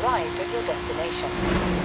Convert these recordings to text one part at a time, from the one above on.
arrived at your destination.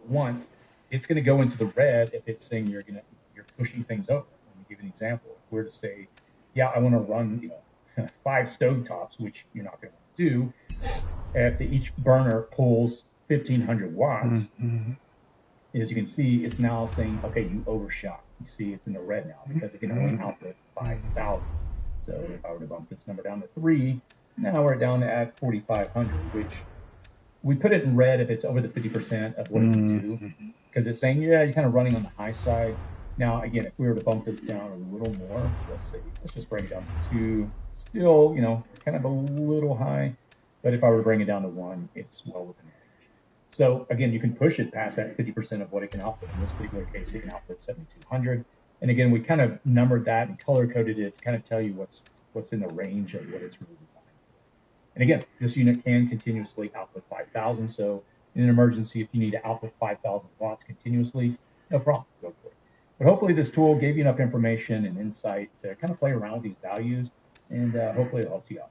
once, it's going to go into the red if it's saying you're pushing things over. Let me give you an example. If we're to say, yeah, I want to run 5 stove tops, which you're not going to do, if each burner pulls 1,500 watts, as you can see, it's now saying, okay, you overshot. You see it's in the red now because it can only output 5,000. So if I were to bump this number down to 3, now we're down at 4,500, which we put it in red if it's over the 50% of what it can do, because it's saying, yeah, you're kind of running on the high side. Now, again, if we were to bump this down a little more, let's just bring it down to 2, still, kind of a little high. But if I were to bring it down to 1, it's well within range. So again, you can push it past that 50% of what it can output. In this particular case, it can output 7,200. And again, we kind of numbered that and color coded it to kind of tell you what's in the range of what it's really designed for. And again, this unit can continuously output 5,000. So in an emergency, if you need to output 5,000 watts continuously, no problem, go for it. But hopefully this tool gave you enough information and insight to kind of play around with these values, and hopefully it helps you out.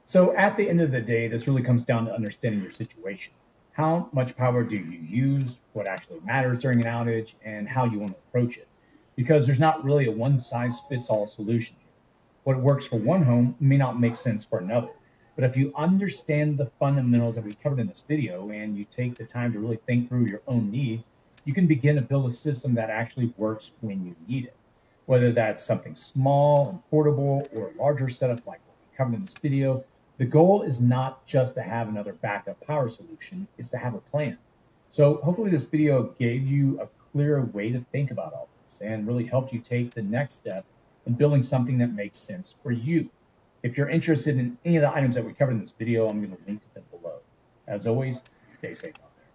So at the end of the day, this really comes down to understanding your situation. How much power do you use, what actually matters during an outage, and how you want to approach it. Because there's not really a one-size-fits-all solution here. What works for one home may not make sense for another. But if you understand the fundamentals that we covered in this video and you take the time to really think through your own needs, you can begin to build a system that actually works when you need it. Whether that's something small and portable or a larger setup like what we covered in this video, the goal is not just to have another backup power solution, it's to have a plan. So hopefully this video gave you a clearer way to think about all this and really helped you take the next step in building something that makes sense for you. If you're interested in any of the items that we covered in this video, I'm going to link to them below. As always, stay safe out there.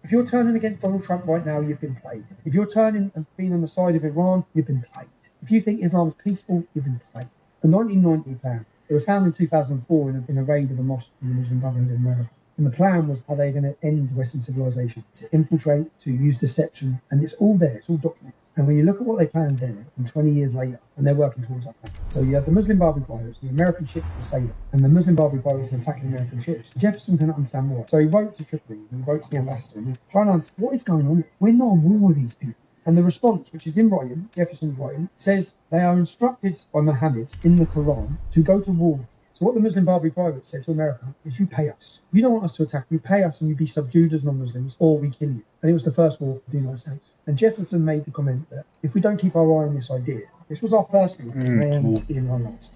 If you're turning against Donald Trump right now, you've been played. If you're turning and being on the side of Iran, you've been played. If you think Islam is peaceful, you've been played. The 1990 plan, it was found in 2004 in a raid of a mosque in the Muslim Brotherhood in America. And the plan was, are they going to end Western civilization, to infiltrate, to use deception, and it's all there, it's all documented. And when you look at what they planned then, and 20 years later, and they're working towards that plan. So you have the Muslim Barbary pirates, the American ships were sailing, and the Muslim Barbary pirates were attacking American ships. Jefferson couldn't understand why. So he wrote to Tripoli, he wrote to the ambassador, and he's trying to understand what is going on. We're not on war with these people. And the response, which is in writing, Jefferson's writing, says they are instructed by Muhammad in the Quran to go to war. So what the Muslim Barbary pirates said to America is, you pay us. If you don't want us to attack, you pay us and you be subdued as non-Muslims, or we kill you. And it was the first war of the United States. And Jefferson made the comment that if we don't keep our eye on this idea, this was our first war, may end up being our last.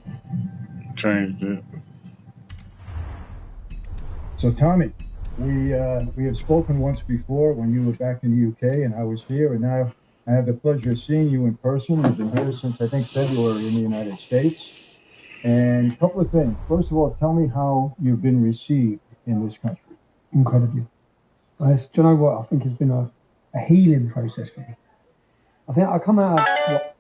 Changed it. So Tommy, we have spoken once before when you were back in the UK and I was here, and now I have the pleasure of seeing you in person. You've been here since I think February in the United States. And a couple of things. First of all, tell me how you've been received in this country. Incredibly. Do you know what? I think it's been a healing process for me. I think I come out of what.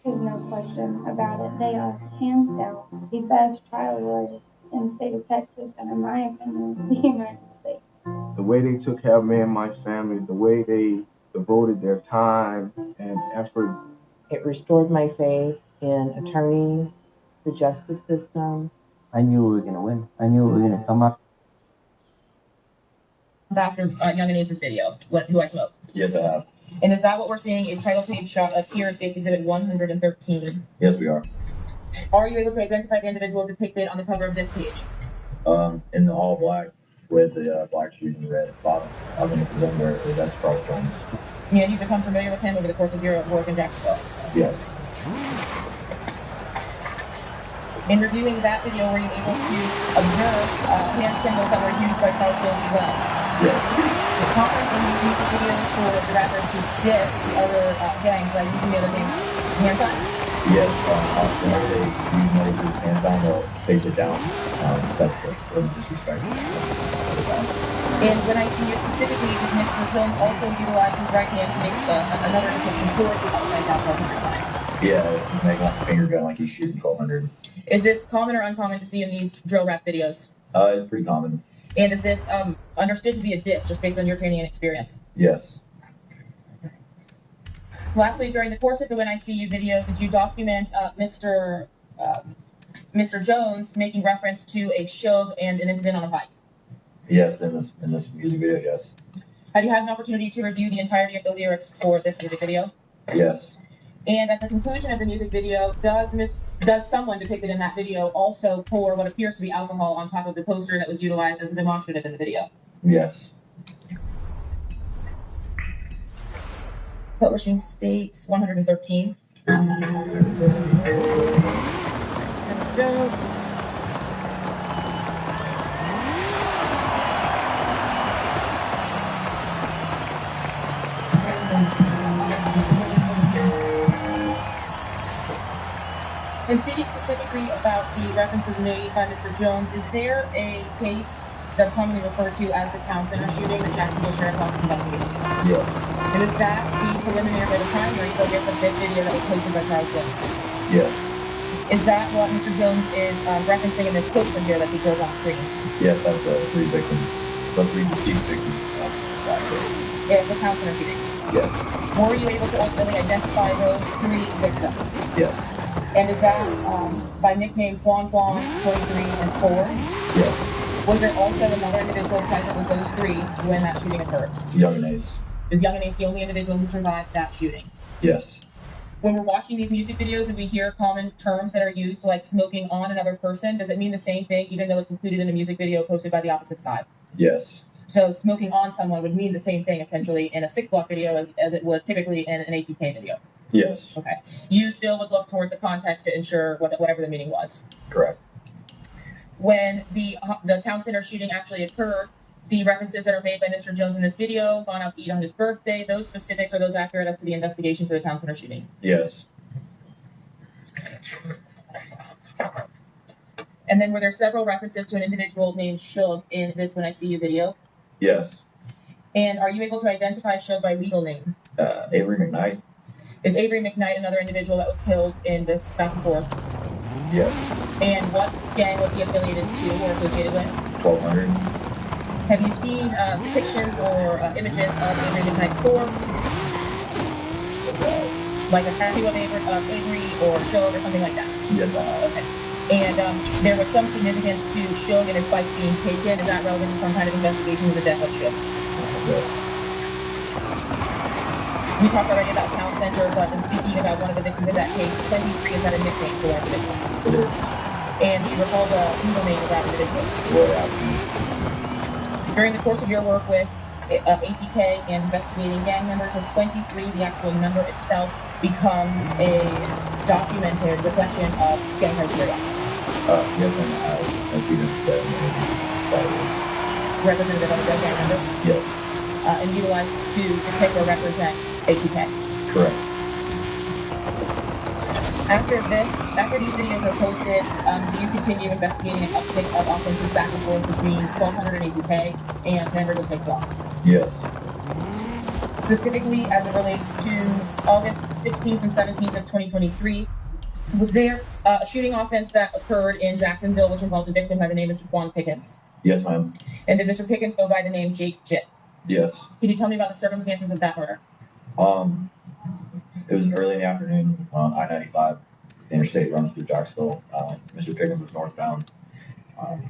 There's no question about it. They are hands down the best trial lawyers in the state of Texas and, in my opinion, the United States. The way they took care of me and my family, the way they devoted their time and effort. It restored my faith in attorneys, the justice system. I knew we were going to win. I knew we were going to come up. After Young and Ace's video, Who I Smoke. Yes, I have. And is that what we're seeing? Is title page shot up here in States Exhibit 113? Yes, we are. Are you able to identify the individual depicted on the cover of this page? In the all black with the black shoes and the red bottom. I think it's the one where that's Charles Jones. And you've become familiar with him over the course of your work in Jacksonville? Yes. In reviewing that video, were you able to observe hand symbols that were used by Charles Jones as well? Yes. The common when you use the videos for the rapper to diss the other gangs by using the other names hand signs? Yes. Whenever they use one of his hand sign, they'll face it down. That's the disrespect. And when I see you specifically, Mr. Jones also utilized his right hand to make another depiction toward the upside down 1200 sign. Yeah, he's making like a finger gun like he's shooting 1200. Is this common or uncommon to see in these drill rap videos? It's pretty common. And is this understood to be a diss, just based on your training and experience? Yes. Lastly, during the course of the When I See You video, did you document Mr. Mr. Jones making reference to a Shug and an incident on a bike. Yes, in this music video, yes. Have you had an opportunity to review the entirety of the lyrics for this music video? Yes. And at the conclusion of the music video, does someone depicted in that video also pour what appears to be alcohol on top of the poster that was utilized as a demonstrative in the video? Yes. Publishing states 113. There we go. And speaking specifically about the references made by Mr. Jones, is there a case that's commonly referred to as the Town Center shooting that Jacksonville Sheriff's Office investigated? Yes. And is that the preliminary or the primary focus of this video that was posted by Charles Jones? Yes. Is that what Mr. Jones is referencing in this poster here that he shows on screen? Yes, that's the 3 victims, the 3 deceased victims of that case. Yeah, the Town Center shooting. Yes. Were you able to ultimately identify those 3 victims? Yes. And is that by nickname Juan Juan, 23, and 4? Yes. Was there also another individual present with those 3 when that shooting occurred? Young and Ace. Is Young and Ace the only individual who survived that shooting? Yes. When we're watching these music videos and we hear common terms that are used, like smoking on another person, does it mean the same thing even though it's included in a music video posted by the opposite side? Yes. So smoking on someone would mean the same thing essentially in a 6-block video as it would typically in an ATK video. Yes. Okay. You still would look toward the context to ensure whatever the meaning was. Correct. When the Town Center shooting actually occurred, the references that are made by Mr. Jones in this video, gone out to eat on his birthday, those specifics, are those accurate as to the investigation for the Town Center shooting? Yes. And then were there several references to an individual named Shug in this When I See You video? Yes. And are you able to identify Shug by legal name? Avery McKnight. Is Avery McKnight another individual that was killed in this back and forth? Yes. And what gang was he affiliated to or associated with? 1200. Have you seen depictions or images of Avery McKnight's corpse? Like a tattoo of Avery or Shug or something like that? Yes, I have. Okay. And there was some significance to Shug and his bike being taken. Is that relevant to some kind of investigation into the death of Shug? Yes. We talked already about Town Center, but in speaking about one of the victims in that case, 23 is that a nickname for one individual? It is. And do you recall the legal name of that individual? Roy Alton. During the course of your work with ATK and investigating gang members, has 23, the actual number itself, become a documented reflection of gang criteria? Yes, and I've seen it said that it is representative of a gang member? Yes. And utilized to depict or represent ATK? Correct. After these videos are posted, do you continue investigating an uptick of offenses back and forth between 1200 and ATK and members of 6 Block? Yes. Specifically, as it relates to August 16th and 17th of 2023, was there a shooting offense that occurred in Jacksonville which involved a victim by the name of Jaquan Pickens? Yes, ma'am. And did Mr. Pickens go by the name Jake Jit? Yes. Can you tell me about the circumstances of that murder? It was early in the afternoon on I-95. The interstate runs through Jacksonville. Mr. Pickens was northbound,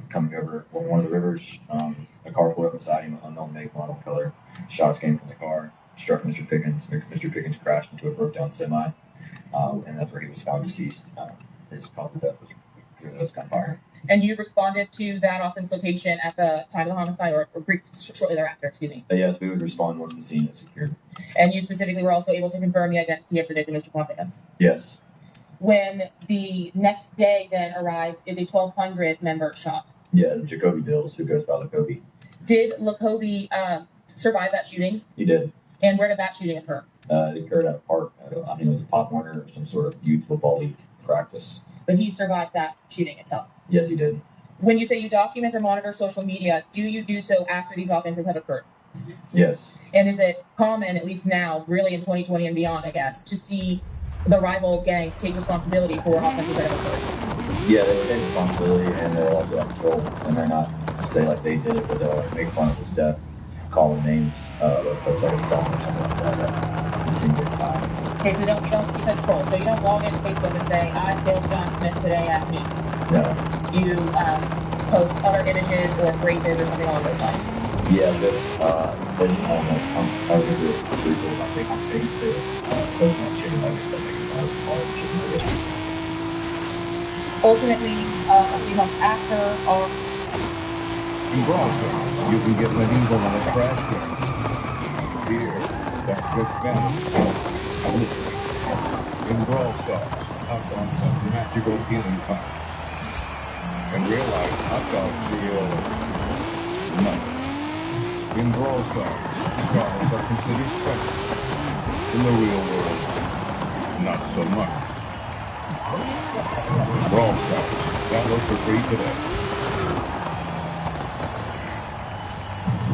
coming over one of the rivers. A car pulled up beside him, unknown make, model, color. Shots came from the car, struck Mr. Pickens. Mr. Pickens crashed into a broke-down semi, and that's where he was found deceased. His cause of death was gunfire. And you responded to that offense location at the time of the homicide, or shortly thereafter, excuse me? Yes, we would respond once the scene is secured. And you specifically were also able to confirm the identity of the victim, Mr. Pickens? Yes. When the next day then arrives, is a 1200 member shop. Yeah, Jacoby Bills, who goes by Lacoby. Did Lacoby survive that shooting? He did. And where did that shooting occur? It occurred at a park. I think it was a Pop Warner or some sort of youth football league practice. But he survived that shooting itself? Yes, he did. When you say you document or monitor social media, do you do so after these offenses have occurred? Yes. And is it common, at least now, really in 2020 and beyond, I guess, to see the rival gangs take responsibility for offenses that have occurred? Yeah, they will take responsibility, and they'll also have control, and they're not say like they did it, but they'll like make fun of his death, call him names, folks like a song or something like that. It seems at times. Okay, so you said troll. So you don't log into Facebook and say, I killed John Smith today at me. No. You post other images or phrases or something along those lines. Yeah, just on like I was gonna do a resource update on things to post on chicken nuggets that make fun of all the chicken nuggets. Ultimately, a few months after, or In Brawl Stars, you can get medieval on a trash can. Here, that's just family. In Brawl Stars, hot dogs have magical healing powers. In real life, hot dogs feel nothing. In Brawl Stars, scars are considered special. In the real world, not so much. Brawl Stars, download for free today.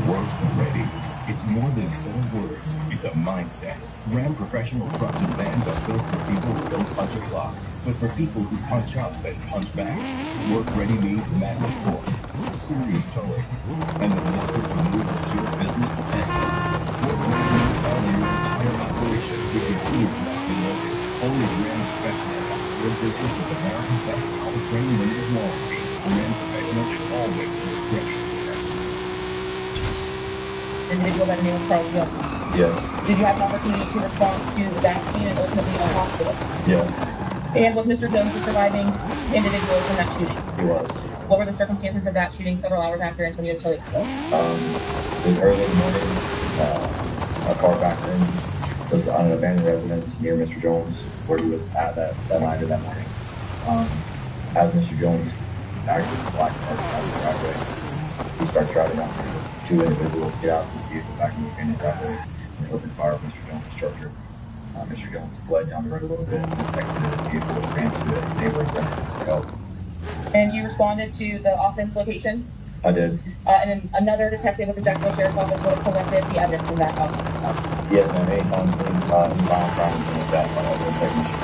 Work ready. It's more than a set of words. It's a mindset. Ram professional trucks and vans are built for people who don't punch a clock, but for people who punch up and punch back. Work ready means massive torque, serious towing, and the muscle to move your business ahead. Work ready means handling your entire operation with your team locked and loaded. Only Ram Professional helps your business with America's best powertrain limited warranty. Ram Professional is always work ready. individual by the name of Charles Jones. Yes. Did you have an opportunity to respond to that scene and ultimately a hospital? Yes. And was Mr. Jones the surviving individual from that shooting? He was. What were the circumstances of that shooting several hours after Antonio Tilly was killed? It was early in the morning. A car backs in. Was on an abandoned residence near Mr. Jones, where he was at that night or that morning. As Mr. Jones actually black out of the driveway, he starts driving out. Two individuals get out of the vehicle back in the abandoned driveway and open fire with Mr. Jones' instructor. Mr. Jones fled down the road a little bit and exited the vehicle and ran to a neighboring residence for help. And you responded to the offense location? I did. And then another detective with the Jacksonville Sheriff's Office would have collected the evidence from that offense itself? Yes, ma'am. Anytime inbound crime is that by other technicians.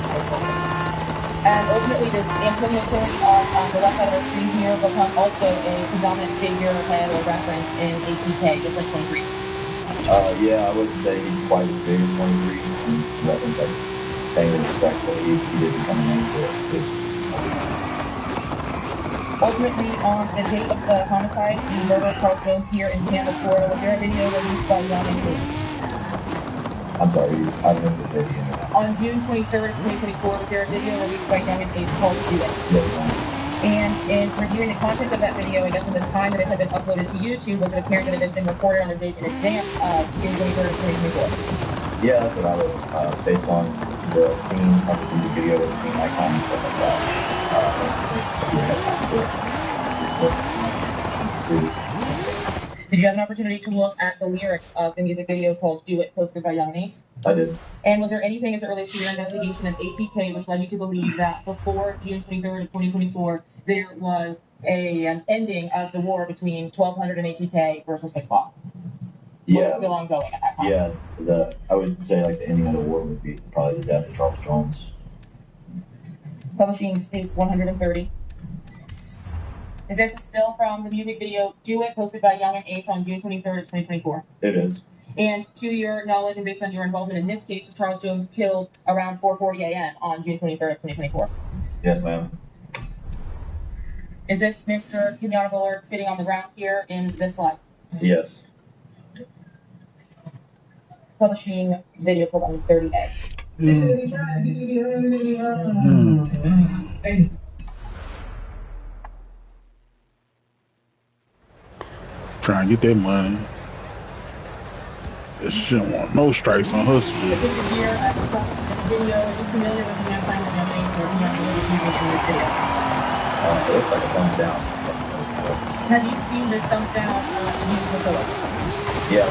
And ultimately, does Antonio Tilly on the left side of our screen here become also a predominant figurehead or reference in ATK, just like 23? Yeah, I wouldn't say he's quite as big as 23. Reference like paying respect, but he did become a name for it. Ultimately, on the date of the homicide, the murder of Charles Jones here in Tampa, Florida, was there a video released by Young and Police? I'm sorry, I missed the video. On June 23rd, 2024, was there a video released by Young and Ace called Do It? Yes, ma'am. And in reviewing the content of that video, I guess in the time that it had been uploaded to YouTube, was it apparent that it had been recorded on a date in advance of June 23rd, 2024? Yeah, that's what I would, based on the scene of the music video with the icon and stuff like that. Did you have an opportunity to look at the lyrics of the music video called Do It, posted by Young and Ace? I did. And was there anything as it relates to your investigation of ATK which led you to believe that before June 23rd of 2024, there was an ending of the war between 1200 and ATK versus 6 Block? Yeah. Was it still ongoing at that time? Yeah, I would say like the ending of the war would be probably the death of Charles Jones. Publishing states 130. Is this still from the music video Do It, posted by Young and Ace on June 23rd of 2024? It is. And to your knowledge and based on your involvement in this case, was Charles Jones killed around 4:40 a.m. on June 23rd of 2024? Yes, ma'am. Is this Mr. Kenyatta Bullard sitting on the ground here in this slide? Yes. Publishing video for 130A. Trying to get that money. She don't want no strikes on her This shit. is here at the top of the video. Are you familiar with the man time that Young and Ace or Kenyatta Bullard is using in this video? It looks like a thumbs down. Have you seen this thumbs down used before? Yeah,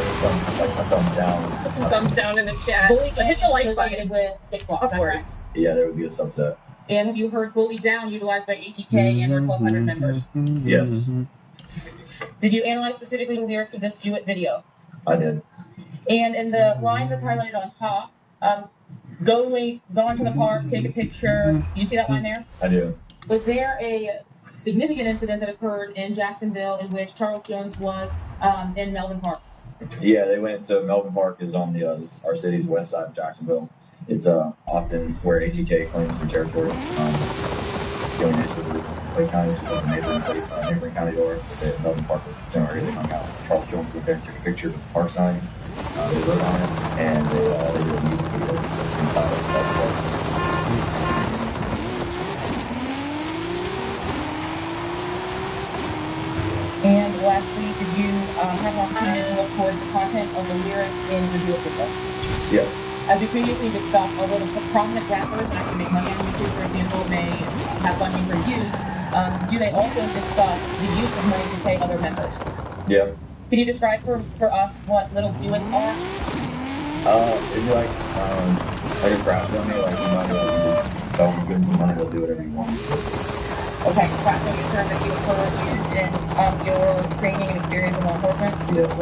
like a thumbs down. Put some thumbs down in the chat. Bully But hit the like associated button. with 6 Block, Of is that course. correct? Yeah, there would be a subset. And have you heard Bully Down utilized by ATK and their 1,200 members? Yes, Did you analyze specifically the lyrics of this Do It video? I did. And in the line that's highlighted on top, go into the park, take a picture. Do you see that line there? I do. Was there a significant incident that occurred in Jacksonville in which Charles Jones was in Melvin Park? Yeah, they went to Melvin Park is on the our city's west side of Jacksonville. It's often where ATK claims their territory. The only news of Clay County, which is on the neighboring county door. The Melvin Park was generated. They hung out. Charles Jones went there and took a picture of the park sign. They wrote on it, and they did a music video inside of that park. And lastly, did you have an opportunity to look towards the content of the lyrics in your Do It video? Yes. As we previously discussed, although the prominent rappers that actually make money on YouTube, for example, may have funding for views, do they also discuss the use of money to pay other members? Yeah. Can you describe for us what little do-its are? It'd be like a crash dummy, like somebody like you just tell them to give them some money, they'll do whatever you want. Okay, crash dummy term that you have used in your training and experience in law enforcement? Yes,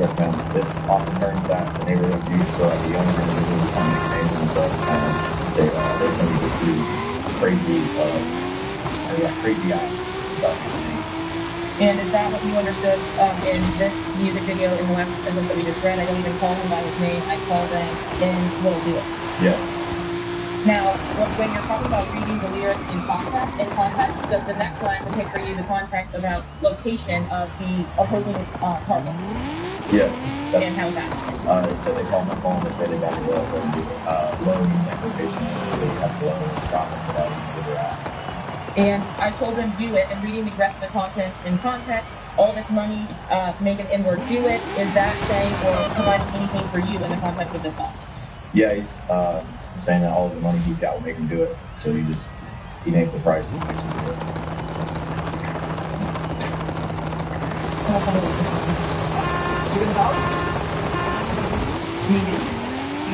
yes, ma'am. It's often terms that the neighborhood use for like the younger individuals who kind of make names for themselves. They tend to just do crazy, crazy acts. And is that what you understood in this music video in the last sentence that we just read? I don't even call him by his name. I call them Ben's Little Do-Its. Yes. Now, when you're talking about reading the lyrics in context, does the next line depict for you the context about location of the opposing targets? Yes. And how's that? They said they call my phone, they say they got the loan and location, they have the loan profit without even where they're at. And I told them do it, and reading the rest of the contents in context, all this money, make an inward do it, is that saying or providing anything for you in the context of this song? Yeah, he's saying that all of the money he's got will make him do it. So he names the price and makes him do it.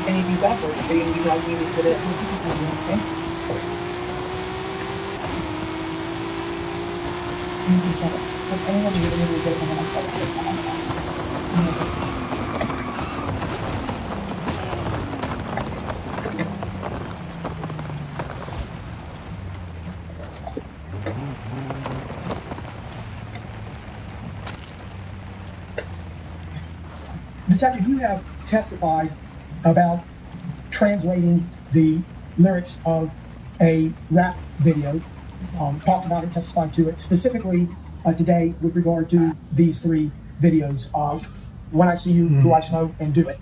Anything backwards, so you guys need to put it. Okay. Does anyone really get Detective, you have testified about translating the lyrics of a rap video, talked about it, testified to it, specifically today with regard to these three videos, When I See You, Who I Smoke, and Do It.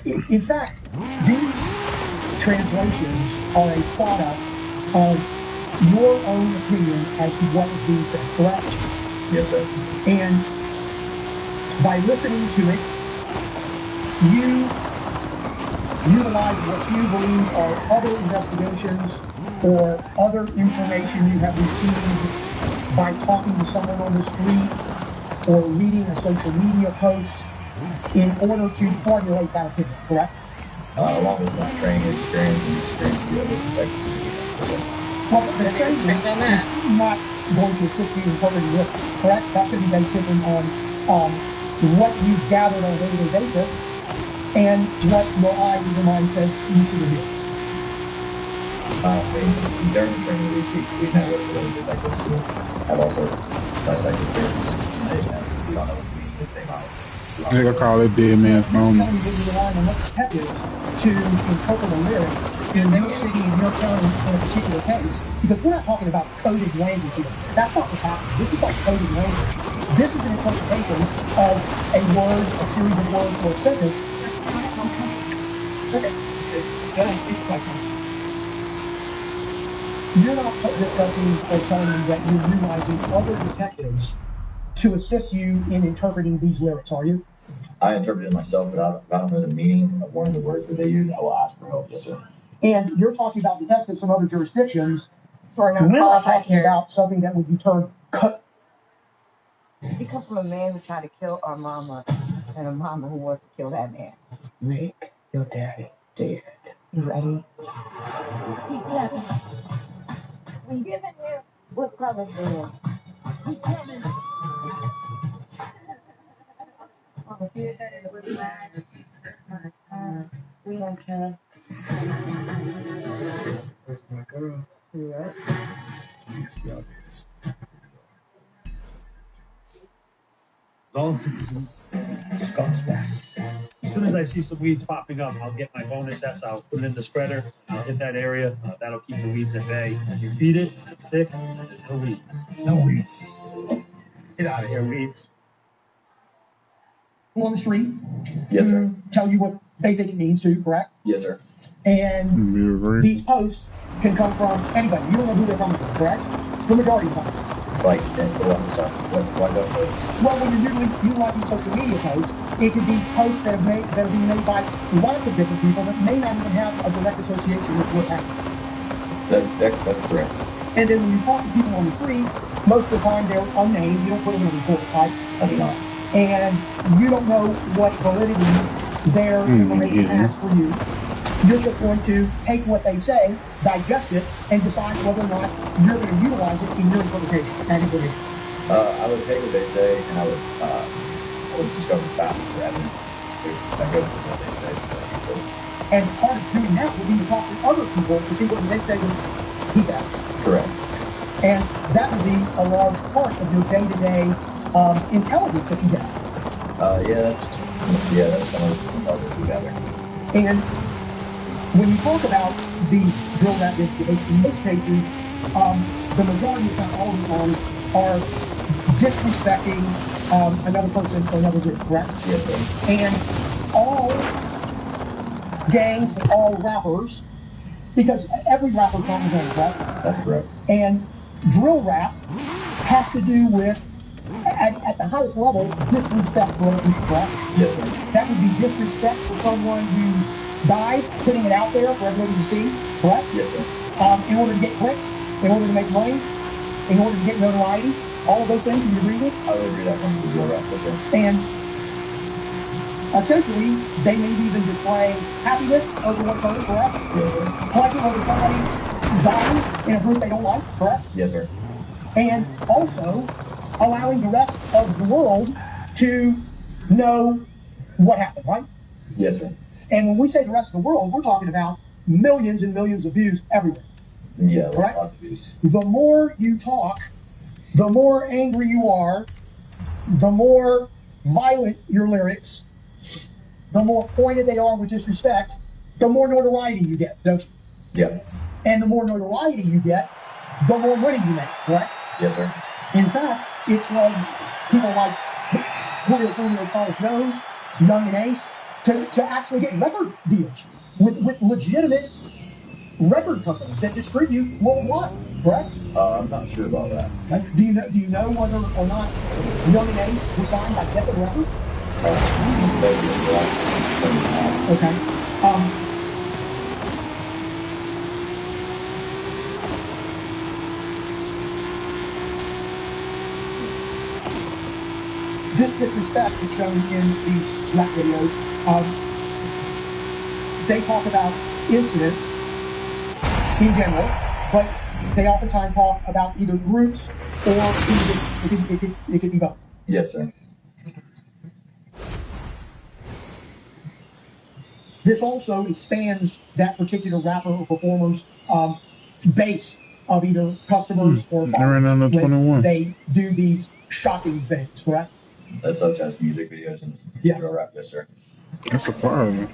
In fact, these translations are a product of your own opinion as to what is being said, correct? Yes, sir. And by listening to it, you utilize what you believe are other investigations or other information you have received by talking to someone on the street or reading a social media post in order to formulate that opinion, correct? Along with my training experience and experience with the other detectives. Well, the training is not going to assist you in interpreting this, correct? That's going to be based simply on what you've gathered on a day-to-day basis and what your eyes and your mind says you should do. During the training we met with the detectives who have also dissected lyrics, and they don't know what the meaning is, they might. Nigga call it dead man's phone. You rely on detectives to interpret a lyric in your city, in your county, in a particular case, because we're not talking about coded language here. That's not what's happening. This is not coded language. This is an interpretation of a word, a series of words, or a sentence. Okay. You're not discussing or telling me that you're utilizing other detectives to assist you in interpreting these lyrics, are you? I interpret it myself, but if I don't know the meaning of one of the words that they use, I will ask for help. Yes, sir. And you're talking about detectives from other jurisdictions. We're not talking about something that would be termed cut. We come from a man who tried to kill our mama and a mama who wants to kill that man. Make your daddy dead. You ready? He's dead. We give him here. What's coming for him? We coming. We don't care. Where's my girl? You right? All citizens, Scott's back. soon as I see some weeds popping up, I'll get my bonus S out, put it in the spreader, I'll hit that area. That'll keep the weeds at bay. And you feed it, it's thick, there's no weeds. No weeds. Get out of here, weeds. On the street. Yes, sir. Tell you what they think it means to, correct? Yes, sir. And these posts can come from anybody. You don't know who they're coming from, correct? The majority of the time. Like, what well, when you're utilizing social media posts, it could be posts that are being made by lots of different people that may not even have a direct association with what's happening. That's correct. And then when you talk to people on the street, most of the time they're unnamed. You don't put them in a report, right? I do not. And you don't know what validity their information has for you. You're just going to take what they say, digest it, and decide whether or not you're going to utilize it in your interpretation and information. I would take what they say, and I would discover facts or evidence that goes with what they say. And part of doing that would be to talk to other people to see what they say he's at. Correct. And that would be a large part of your day-to-day intelligence that you get. That's some of the intelligence we gather. And when you talk about these drill rap videos, in most cases, the majority, if not all of them, are disrespecting another person or another group, correct? Yes, sir. And all gangs and all rappers, because every rapper comes in, correct? That's correct. And drill rap has to do with, at the highest level, disrespect for other people, correct? Yes, sir. That would be disrespect for someone who's died, putting it out there for everybody to see, correct? Yes, sir. In order to get clicks, in order to make money, in order to get notoriety, all of those things, you agree with? I would agree that comes to drill rap, yes, sir. And essentially, they may even display happiness over one person, correct? Yes, sir. Pleasure over somebody dying in a group they don't like, correct? Yes, sir. And also allowing the rest of the world to know what happened, right? Yes, sir. And when we say the rest of the world, we're talking about millions and millions of views everywhere. Yeah, right? Lots of views. The more you talk, the more angry you are, the more violent your lyrics, the more pointed they are with disrespect, the more notoriety you get, don't you? Yeah. And the more notoriety you get, the more money you make, correct? Yes, sir. In fact, it's like people like Julio Charles Jones, Young and Ace, to actually get record deals with legitimate record companies that distribute worldwide, correct? I'm not sure about that. Do you know whether or not Young and Ace was signed by Death Records? Okay. This disrespect is shown in these rap videos. They talk about incidents in general, but they oftentimes talk about either groups or it could be both. Yes, sir. This also expands that particular rapper or performer's base of either customers or followers when they do these shocking things, correct? Such as music videos and drill rap, yes, sir. That's a part of it.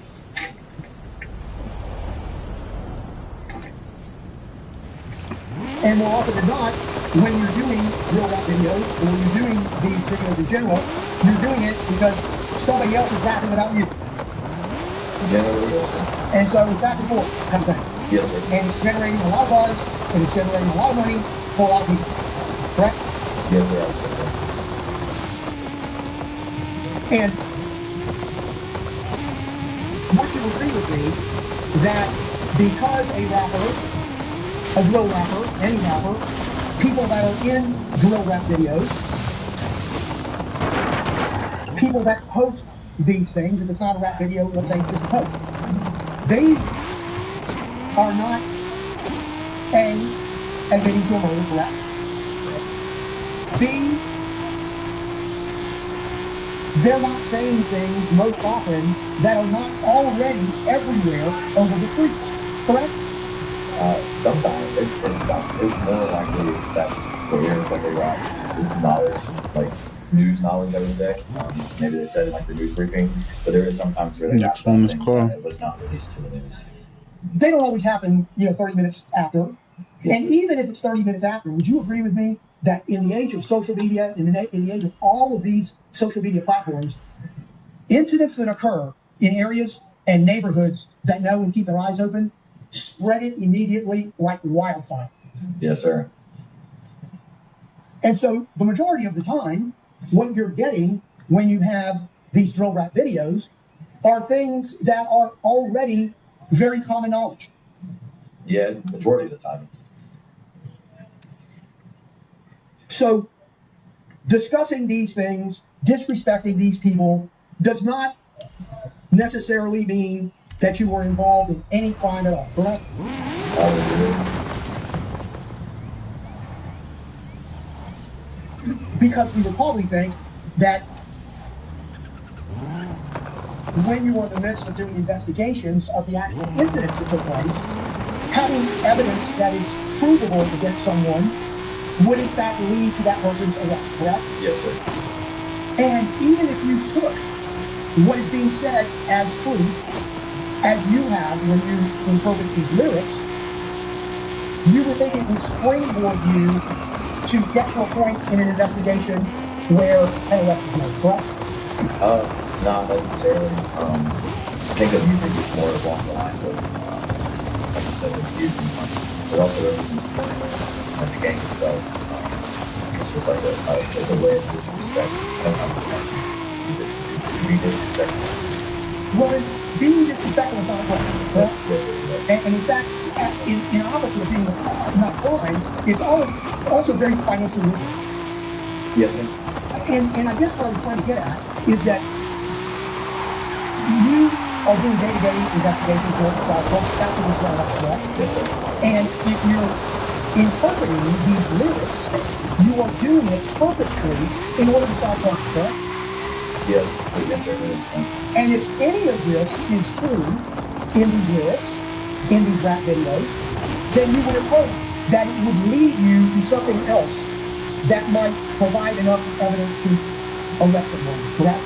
And more often than not, when you're doing drill rap videos, or when you're doing these videos in general, you're doing it because somebody else is rapping about you. Generally, yes, sir. And so it's back and forth kind of thing. Yes, sir. And it's generating a lot of buzz, and it's generating a lot of money for a lot of people. Correct? Yes, sir. And would you agree with me that because a rapper, a drill rapper, any rapper, people that are in drill rap videos, people that post these things, if it's not a rap video, let's say it's just a post, they are not admitting to a murder, correct? B, they're not saying things most often that are not already everywhere over the streets, correct? Sometimes it's more likely that players like a rap is knowledge, like news knowledge, I would say. Maybe they said in like the news briefing, but there is sometimes where they Next rap about on this things car. that it was not released to the news. They don't always happen, 30 minutes after. And even if it's 30 minutes after, would you agree with me that in the age of social media, in the age of all of these social media platforms, incidents that occur in areas and neighborhoods that know and keep their eyes open spread it immediately like wildfire? Yes, sir. And so the majority of the time, what you're getting when you have these drill rap videos are things that are already very common knowledge. Yeah, majority of the time. So discussing these things, disrespecting these people, does not necessarily mean that you were involved in any crime at all, correct? Because we would probably think that when you were in the midst of doing investigations of the actual incidents that took place, having evidence that is provable against someone would in fact lead to that person's arrest, correct? Yes, sir. And even if you took what is being said as truth, as you have when you interpret these lyrics, you would think it would springboard you to get to a point in an investigation where an arrest is made, correct? Not necessarily. I think that music is more along the lines of, like you said, abusing money, but also and the gang itself. It's just like it's a way of disrespect. I don't understand music to be disrespectful. Well, being disrespectful is not a crime, correct? And in fact, in opposite of being not a crime, it's also very financially lucrative. Yes, sir. And I guess what I was trying to get at is that you are doing day-to-day investigations for that's what it's all correct? Yes, sir. And if you're interpreting these lyrics, you are doing it purposefully in order to solve crimes, correct? Yes, sir. And if any of this is true in these lyrics, in these rap videos, then you would have hoped that it would lead you to something else that might provide enough evidence to arrest someone, correct?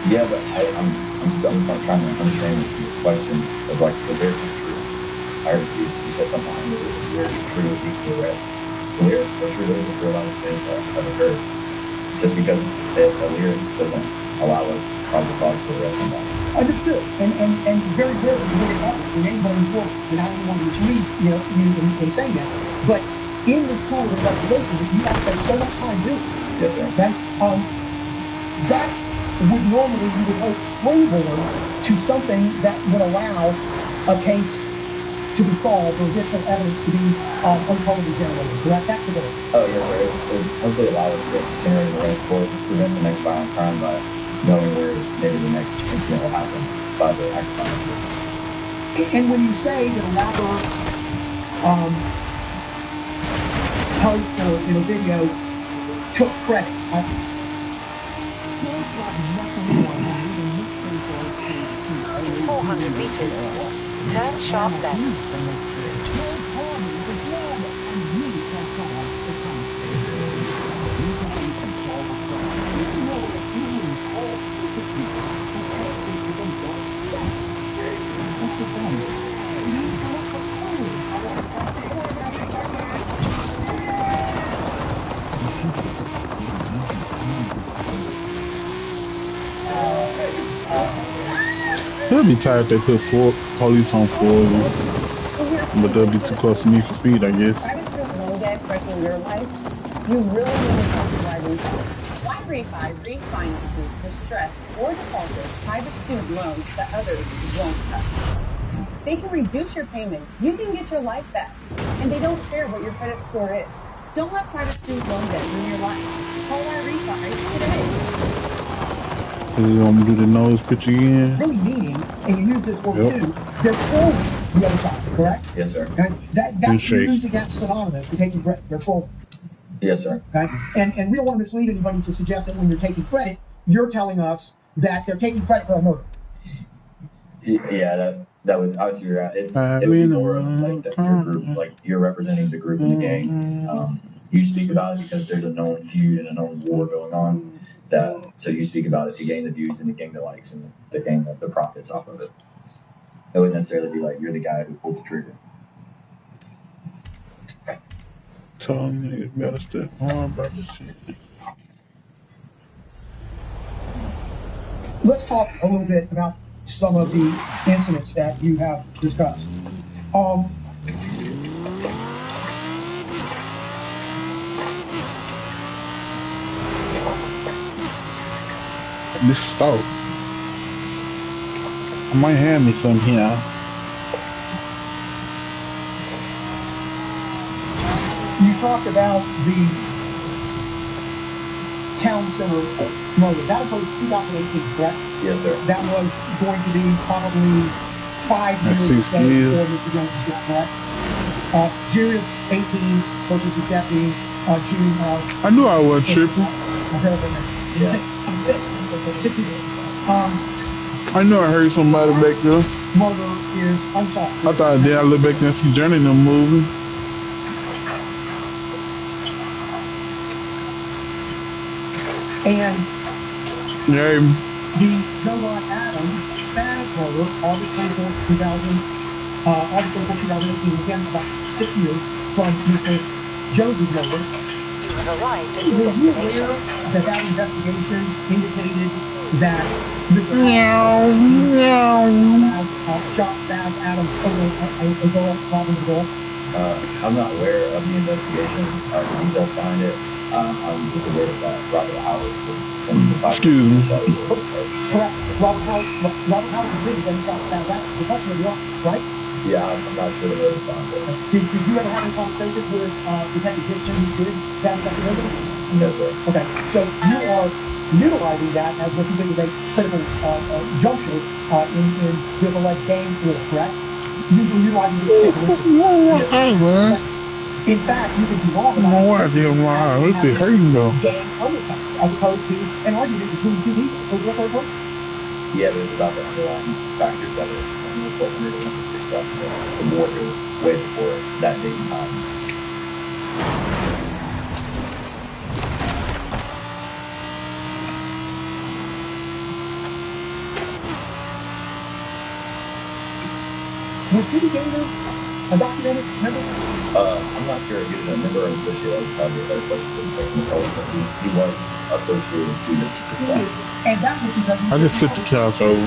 Yeah, but I'm trying to understand your question of like the lyrics are true. I heard you said something like the lyrics are true leads to arrest. The lyrics are true. There's a lot of things that have occurred. Just because a lyric doesn't allow us probable cause to arrest somebody. Understood. And very rarely would it happen in anybody's world, and I don't want to mislead you in saying that. But in this tool of investigation that you have spent so much time doing, yes, sir. Okay, that would normally, you would hope, springboard to something that would allow a case to be solved or additional evidence to be uncovered and generated. Correct? That's the goal. Oh, yes, sir. It would hopefully allow us to generate arrest or prevent the next violent crime by knowing where maybe the next incident will happen by the actual violence. And when you say that a rapper post or in a video took credit, 400 meters. Turn sharp left. They'll be tired if they put police on Forza, but they'll be too close to me for speed, I guess. Private student loan debt wrecking your life? You really need to talk to Why Refi. Why Refi refinances distressed or defaulted private student loans that others won't touch. They can reduce your payment. You can get your life back. And they don't care what your credit score is. Don't let private student loan debt ruin your life. Call Why Refi today. You want me to do the nose picture again? Really meaning, and you use this word too, they're trolling the other side, correct? Yes, sir. And that's used against synonymous for taking credit. They're trolling. Yes, sir. Okay? And we don't want to mislead anybody to suggest that when you're taking credit, you're telling us that they're taking credit for a murder. Yeah, that would obviously it would be more of like your group, like you're representing the group in the gang. you speak about it because there's a known feud and a known war going on. So you speak about it to gain the views and to gain the likes and to gain the profits off of it. It wouldn't necessarily be like you're the guy who pulled the trigger. Tell me it's better step on about this shit. Let's talk a little bit about some of the incidents that you have discussed. This stove. I might hand me some here. You talked about the town center murder. That was 2018, correct? Yes, sir. That was going to be probably 5 years before Mr. Jones was dead, correct? June of 18 versus his death being June of... I knew I wasn't tripping. Yeah. Six years. I know I heard somebody back there. Murder is unsolved. I thought I look back there and see Journey in the movie. And yeah. The Joe Adams Spanish murder, August 24, 2018, again about 6 years from Mr. Jones's murder. You have arrived at your Were you destination. aware that that investigation indicated that Mr. shot Spaz Adams over a girl, robbing the girl? I'm not aware of the investigation. The details behind it. I'm just aware that Robert Howard was sent to the Excuse me. Correct. Robert Howard completed and shot Spaz Adams. The question is what, right? Yeah, I'm not sure the motive behind it. Did you ever have any conversations with Detective Dixon who did that investigation? No, sir. Okay, so you are utilizing that as what you think is a critical juncture in this alleged gang war, correct? You're utilizing this man. In fact, you could be wrong about it. It's hurting though. Gang overtime, as opposed to an argument between two people. So what's our point? Yeah, but it's about the underlying factors that are the 1206 stuff. The war goes way before that date and time. Was Judy Gaynor a documented member? I'm not sure if he was a member or associate. That would probably be a better question for the person, but he was associated to the staff. And that's what you got. I just flipped the couch over.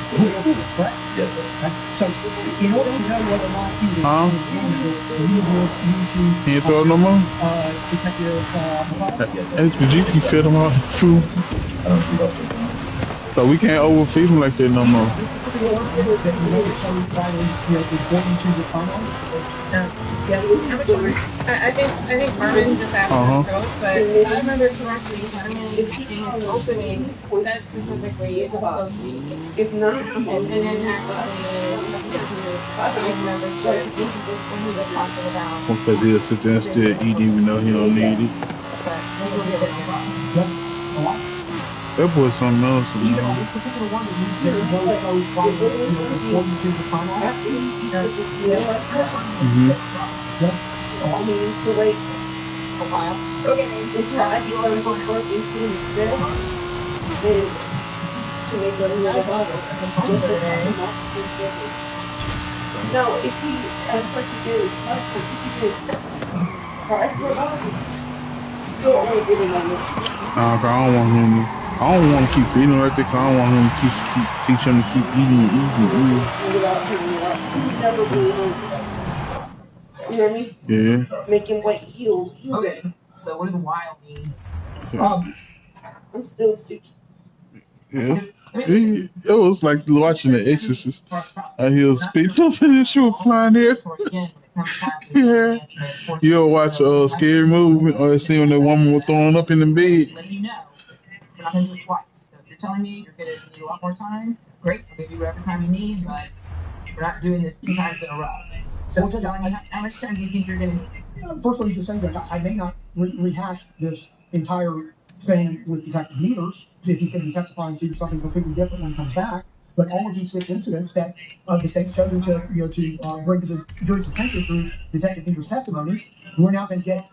Correct? Yes, sir. So, in order to know whether or not he was Huh? you would need to... Can you throw it no more? Detective HPG can feed them all food. So we can't overfeed them like that no more. Yeah, I think Marvin just asked for but if I remember correctly, Marvin in opening said specifically it's associated. It's not. And then actually membership when he was talking about. Because he'll sit there and still eat even though he don't need it. That boy's something else. Even on this particular one, I mean, it's to wait a while. Okay, it's right. You are going to work into this. To make it no, if he, that's what you do. That's what you do. Try for a while. You don't really get it on this. Nah, I don't want to keep feeding him like that. I don't want him to teach him to keep eating and eating and eating. Never really hungry. You know what I mean? Yeah. Make him wait. He'll okay. So what does wild mean? I'm still sticky. Yeah. It was like watching The Exorcist. He was speeding up and she was flying there. Yeah. You ever watch a scary movie or see when that woman was throwing up in the bed? We're not going to do it twice. So if you're telling me you're going to need a lot more time, great. I'll give you whatever time you need, but we're not doing this 2 times in a row. So well, telling me how much time do you think you're going to need? First, let me just say that I may not rehash this entire thing with Detective Needers if he's going to be testifying to something completely different when he comes back. But all of these 6 incidents that the state's chosen to bring to the jury's attention through Detective Needers' testimony, we're now going to get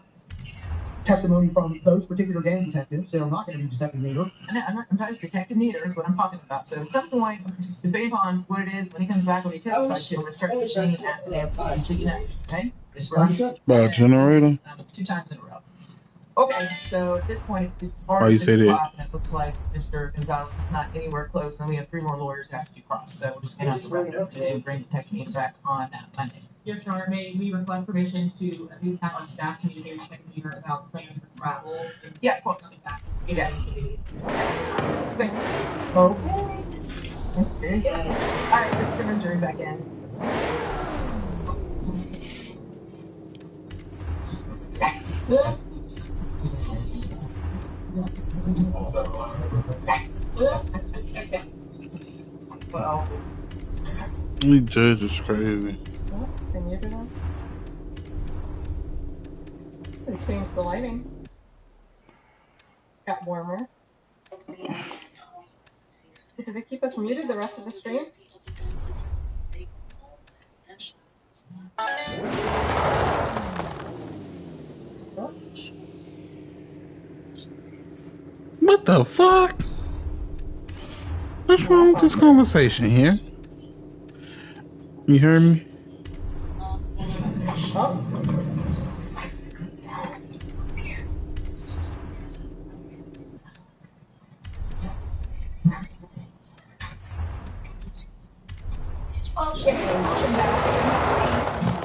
testimony from those particular gang detectives. They're not going to be detective neither. I'm not detective neither is what I'm talking about. So at some point, depending on what it is, when he comes back, when he testifies, we're going to start submitting and asking answers. So you know, okay? By a generator? 2 times in a row. Okay, so at this point, it's Why already you 6 say that? o'clock, and it looks like Mr. Gonzalez is not anywhere close, and we have 3 more lawyers after you cross. So we're just going to have to wrap it up today and bring detective needs back on Monday. Yes, Your Honor, may we request permission to at least have our staff communicate with Second Year about plans for travel? Yeah, of course. Yeah. Okay. Okay. All right, let's bring the jury back in. Well, The judge is crazy. Can you do that? They changed the lighting. Got warmer. Did they keep us muted the rest of the stream? What the fuck? What's wrong with this conversation here? You hear me? okay, welcome back.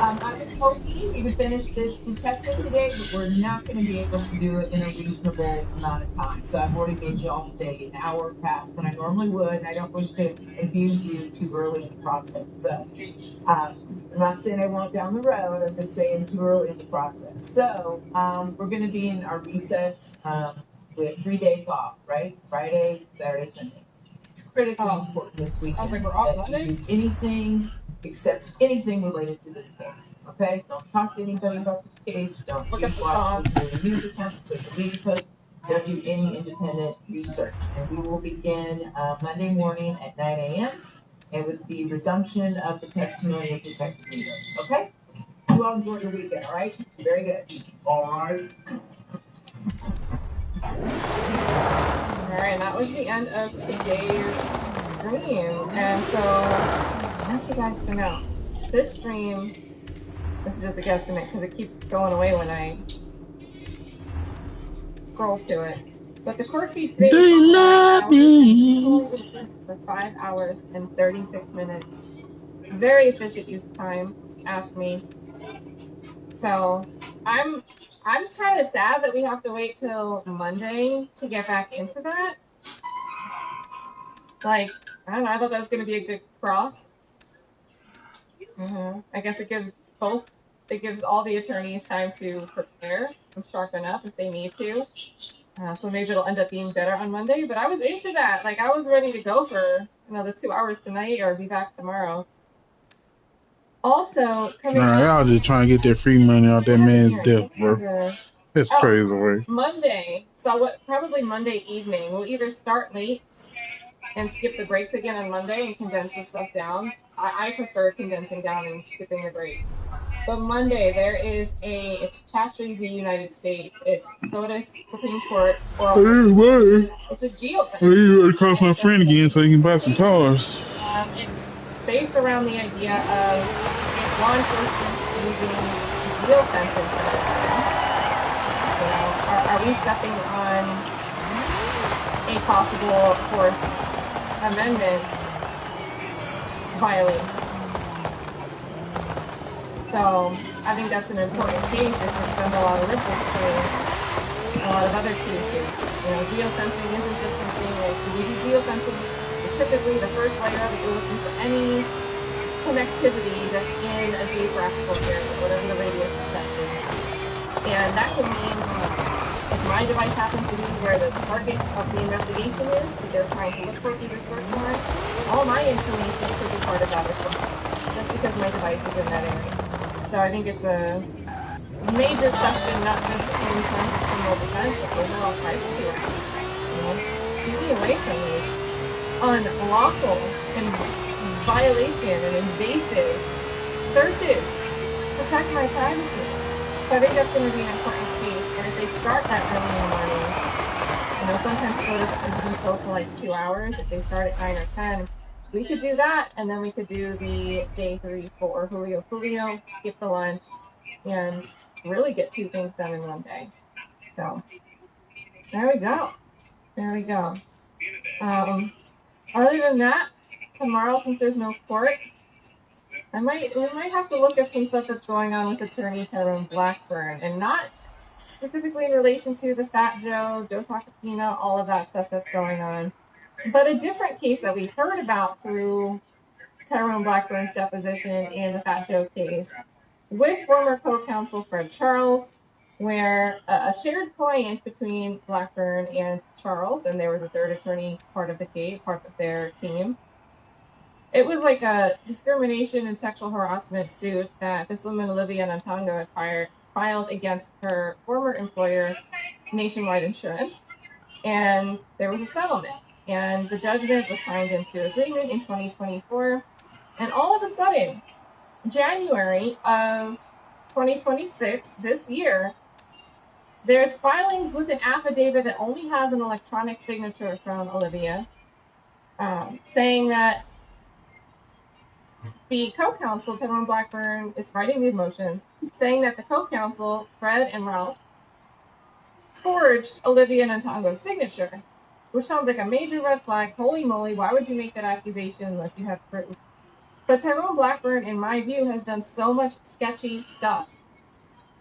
I was hoping we would finish this detective today, but we're not going to be able to do it in a reasonable amount of time. So I've already made y'all stay an hour past when I normally would, and I don't wish to abuse you too early in the process. So I'm not saying I won't down the road. I'm just saying too early in the process. So we're going to be in our recess with 3 days off, right? Friday, Saturday, Sunday. It's critically important this weekend. I was like, we're off that Monday? you do anything except anything related to this case. Okay? Don't talk to anybody about this case. Don't Look at the watch song. the news accounts, social media posts. Don't do any independent research. And we will begin Monday morning at 9 a.m. and with the resumption of the testimony of Detective Needham. Okay? You all enjoy your weekend, all right? Very good. All right. Alright, that was the end of today's stream. And so, I want you guys to know, this stream, this is just a guesstimate because it keeps going away when I scroll to it. But the court feed today They was love me. for 5 hours and 36 minutes. It's a very efficient use of time, if you ask me. So I'm kind of sad that we have to wait till Monday to get back into that. Like, I don't know, I thought that was going to be a good cross. I guess it gives all the attorneys time to prepare and sharpen up if they need to. So maybe it'll end up being better on Monday. But I was into that. Like, I was ready to go for another 2 hours tonight or be back tomorrow. Also, coming Nah, y'all just trying to get that free money out that man's death, bro. That's crazy, way. Monday. So probably Monday evening. We'll either start late and skip the breaks again on Monday and condense this stuff down. I prefer condensing down and skipping the break. But Monday it's Chatry v. United States. It's SCOTUS Supreme Court oral. It's a geofence. You gotta call my friend again so he can buy some cars. It's based around the idea of law enforcement using geofencing. Are we stepping on a possible Fourth Amendment violation? So I think that's an important case. It can send a lot of ripples to a lot of other cases. Geofencing isn't just something like when you do geofencing, it's typically the first layer that you're looking for any connectivity that's in a geographical area, whatever the radius of that is. And that can mean if my device happens to be where the target of the investigation is, that they're trying to look for through the search warrant, all my information could be part of that as well, just because my device is in that area. So I think it's a major question, not just in terms of criminal defense, but overall privacy rights. Keeping away from these unlawful and violation and invasive searches. Protect my privacy. So I think that's going to be an important case. And if they start that early in the morning, you know, sometimes quotas can be sold for like 2 hours. If they start at 9 or 10, we could do that, and then we could do the day 3 for Julio, skip the lunch, and really get 2 things done in one day. So there we go. There we go. Other than that, tomorrow, since there's no court, we might have to look at some stuff that's going on with attorney Tyrone Blackburn, and not specifically in relation to the Fat Joe Tacopina, all of that stuff that's going on, but a different case that we heard about through Tyrone Blackburn's deposition in the Fat Joe case with former co-counsel Fred Charles, where a shared client between Blackburn and Charles, and there was a third attorney part of the case, part of their team. It was like a discrimination and sexual harassment suit that this woman, Olivia Nantongo, had filed against her former employer, Nationwide Insurance, and there was a settlement. And the judgment was signed into agreement in 2024. And all of a sudden, January of 2026, this year, there's filings with an affidavit that only has an electronic signature from Olivia, saying that the co-counsel, Tyrone Blackburn, is writing these motions, saying that the co-counsel, Fred and Ralph, forged Olivia Nantongo's signature, which sounds like a major red flag. Holy moly, why would you make that accusation unless you have proof? But Tyrone Blackburn, in my view, has done so much sketchy stuff.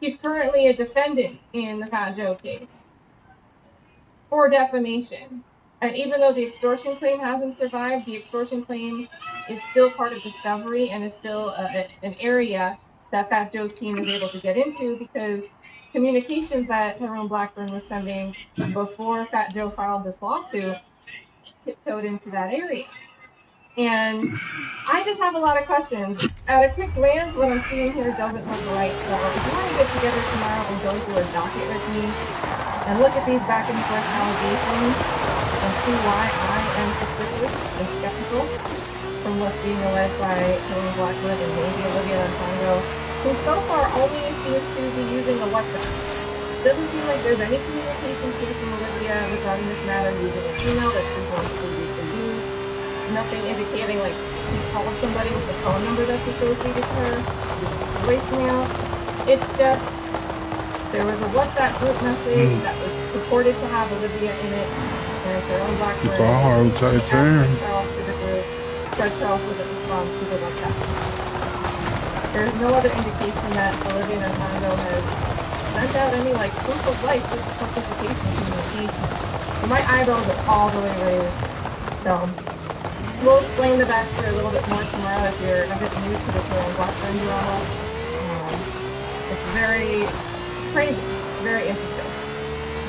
He's currently a defendant in the Fat Joe case for defamation. And even though the extortion claim hasn't survived, the extortion claim is still part of discovery and is still an area that Fat Joe's team is able to get into, because communications that Tyrone Blackburn was sending before Fat Joe filed this lawsuit tiptoed into that area. And I just have a lot of questions. At a quick glance, what I'm seeing here doesn't look right. So if you want to get together tomorrow and go through a docket with me and look at these back and forth allegations and see why I am suspicious and skeptical from what's being alleged by Tyrone Blackburn and maybe Olivia Nantongo, who so far only seems to be using a WhatsApp. Doesn't seem like there's any communication case from Olivia regarding this matter using an email that she's going to use. Nothing indicating like she called somebody with the phone number that's associated to her, voicemail. It's just there was a WhatsApp group message that was purported to have Olivia in it, and Tyrone Blackburn asked Charles to the group. Fred Charles doesn't respond to the WhatsApp. There's no other indication that Olivia Nantongo has sent out any like proof of life with participation communication. My eyebrows are all the way raised. So we'll explain the backstory a little bit more tomorrow if you're a bit new to the Tyrone Blackburn drama. It's very crazy, very interesting.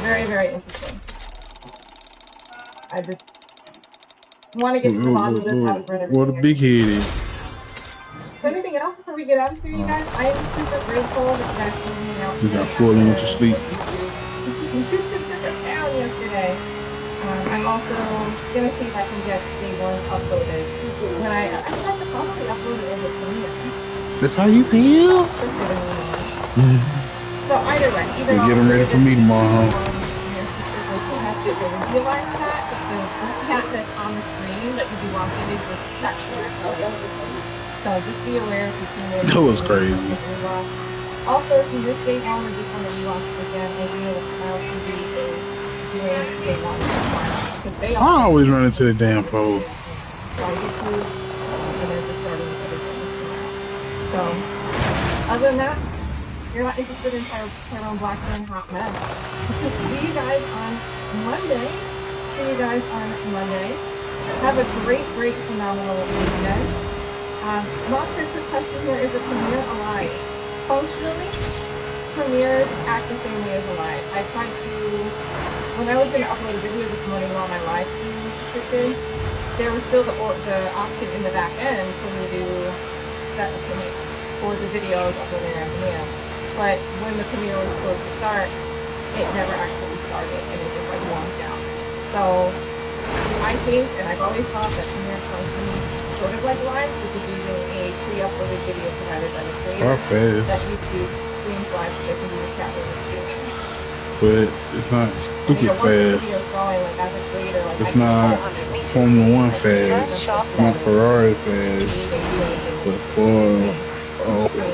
Very, very interesting. I just want to get to the bottom of this. What a big head is. So anything else before we get out of here, you guys? I am super grateful that you guys came hang out. You got 4 minutes to sleep. You should took us down yesterday. I'm also gonna see if I can get day 1 uploaded. When I tried to probably upload it as a premiere. That's how you feel? So either way, either get them ready for me tomorrow. Realize that the chat that's on the screen that you'll be watching is the section. So just be aware if you can. That was crazy. Also, if you missed day 1 or just want to rewatch it again, I know that Smile TV is doing day 1 tomorrow. Because they I always run into the damn pole. On YouTube, and they're just starting everything tomorrow. So, other than that, you're not interested in Tyrone Blackburn hot mess. See you guys on Monday. Have a great, phenomenal weekend. Last quick question here, is a premiere alive? Functionally, premieres act the same way as alive. I tried to, when I was going to upload a video this morning while my live stream was restricted, there was still the option in the back end for me to set a premiere for the videos uploading on demand. But when the premiere was supposed to start, it never actually started, and it just like wonked out. So I think, and I've always thought that premiere functions sort of like live, which is using a pre-uploaded video provided by the creator that YouTube streams live so they can do the chat room too. but it's not And you stupid know, once the fast. video's going, like as it's later, like It's I can not 400 meters. Formula One Turn fast. sharp It's not left. Ferrari fast. But for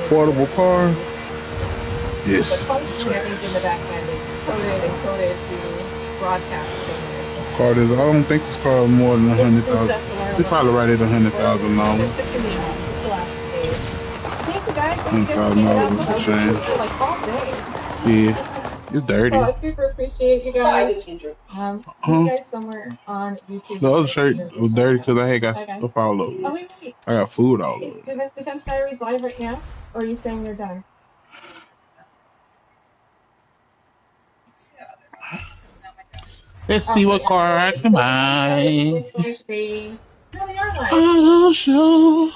affordable car, but yes, it's functionally, I think in the fast. back end it's coded and coded to broadcast somewhere. Car is. I don't think this car is more than Interesting 100,000. stuff to learn It's about probably right at world. 100,000 dollars. It's the meeting. It's the last stage. Thank you guys. Thank you guys for hanging out $100,000 with and us change. for like all day. Yeah, it's dirty. Oh, I super appreciate you guys. See you guys somewhere on YouTube. The other shirt was dirty because I had got Bye, guys. stuff all over Oh, it. wait. I got food all Is over it. Defense Diaries live right now? Or are you saying they're done? Let's see what car I can buy. They really are live. Auto show.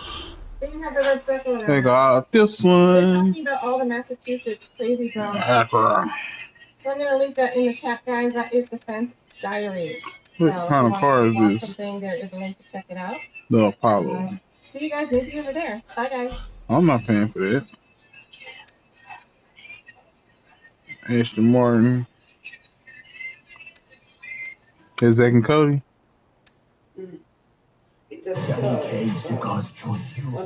They even have the red circle They around. got this They're one. talking about all the Massachusetts crazy drama. Acura. So I'm gonna link that in the chat, guys. That is Defense Diaries. What So kind of car is watch this? something, there is a link to check it out. The Apollo. See you guys maybe over there. Bye, guys. I'm not paying for that. Ashton Martin. Is Zach and Cody? It's okay, God's choice you.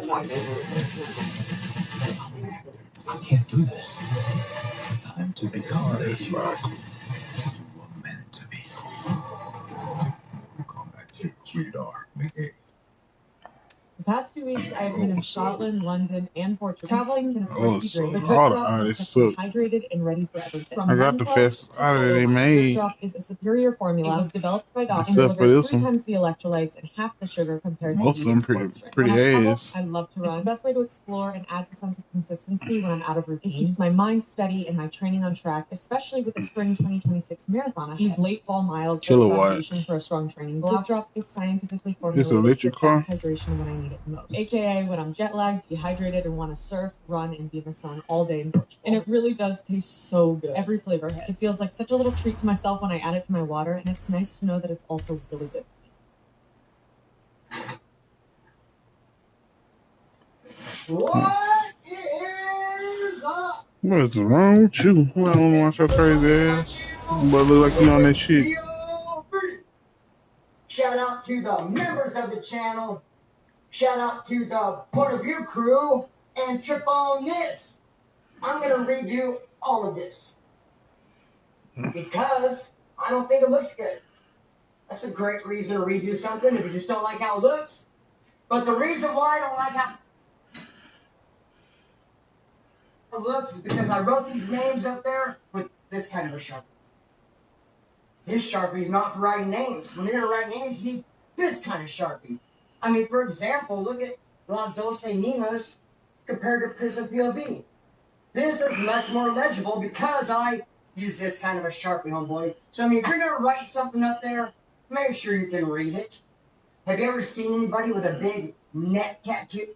I can't do this. It's time to become a hero. You were meant to be. Combat 6 radar. May 8th. The past 2 weeks, I've been in Scotland, London, and Portugal. Traveling can, of Oh, course, be so great, but all the Drop artists is suck. hydrated and ready for everything. From I got the fastest out of it they made. Drop is a superior formula. It was developed by doctors and Except for delivers this 3 one. times the electrolytes and half the sugar compared Most to of them sports pretty drinks. When I travel, ass. I love to run. It's the best way to explore and adds a sense of consistency when I'm out of routine. It keeps my mind steady and my training on track, especially with the spring 2026 marathon ahead. These late fall miles are the Kilowatt. foundation for a strong training block. Drop is scientifically This formulated electric for car? fast hydration when I need it most. AKA when I'm jet lagged, dehydrated, and want to surf, run, and be in the sun all day in Portugal. And it really does taste so good. Every flavor hits. It feels like such a little treat to myself when I add it to my water, and it's nice to know that it's also really good for me. What is up? What's wrong with you? I don't watch your crazy ass. But look like you on that shit. Shout out to the members of the channel. Shout out to the Point of View crew. And trip on this. I'm going to redo all of this. Because I don't think it looks good. That's a great reason to redo something if you just don't like how it looks. But the reason why I don't like how it looks is because I wrote these names up there with this kind of a Sharpie. This Sharpie is not for writing names. When you're going to write names, you need this kind of Sharpie. I mean, for example, look at La Doce Ninas compared to Prism POV. This is much more legible because I use this kind of a Sharpie, homeboy. So, I mean, if you're going to write something up there, make sure you can read it. Have you ever seen anybody with a big neck tattoo?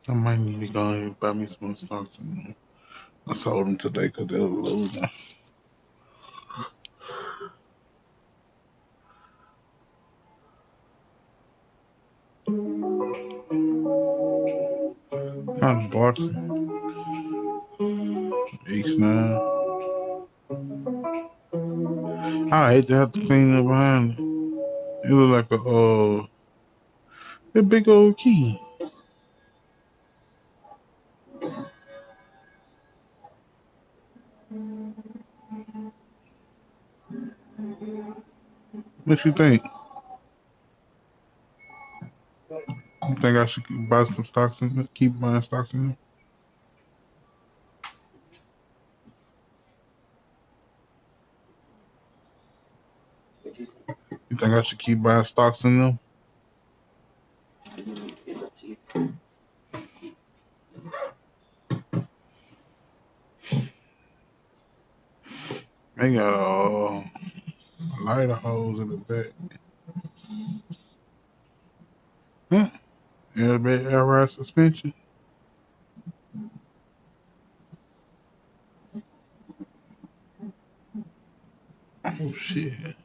I might need to go and buy me some stocks. I sold them today because they were losing. Kind of boxing. H9. I hate to have to clean up behind it. It look like a big old key. What you think? You think I should buy some stocks in it? Keep buying stocks in it? You think I should keep buying stocks in them? It's up to you. They got lighter holes in the back. Huh? Airbag air ride suspension. Oh shit!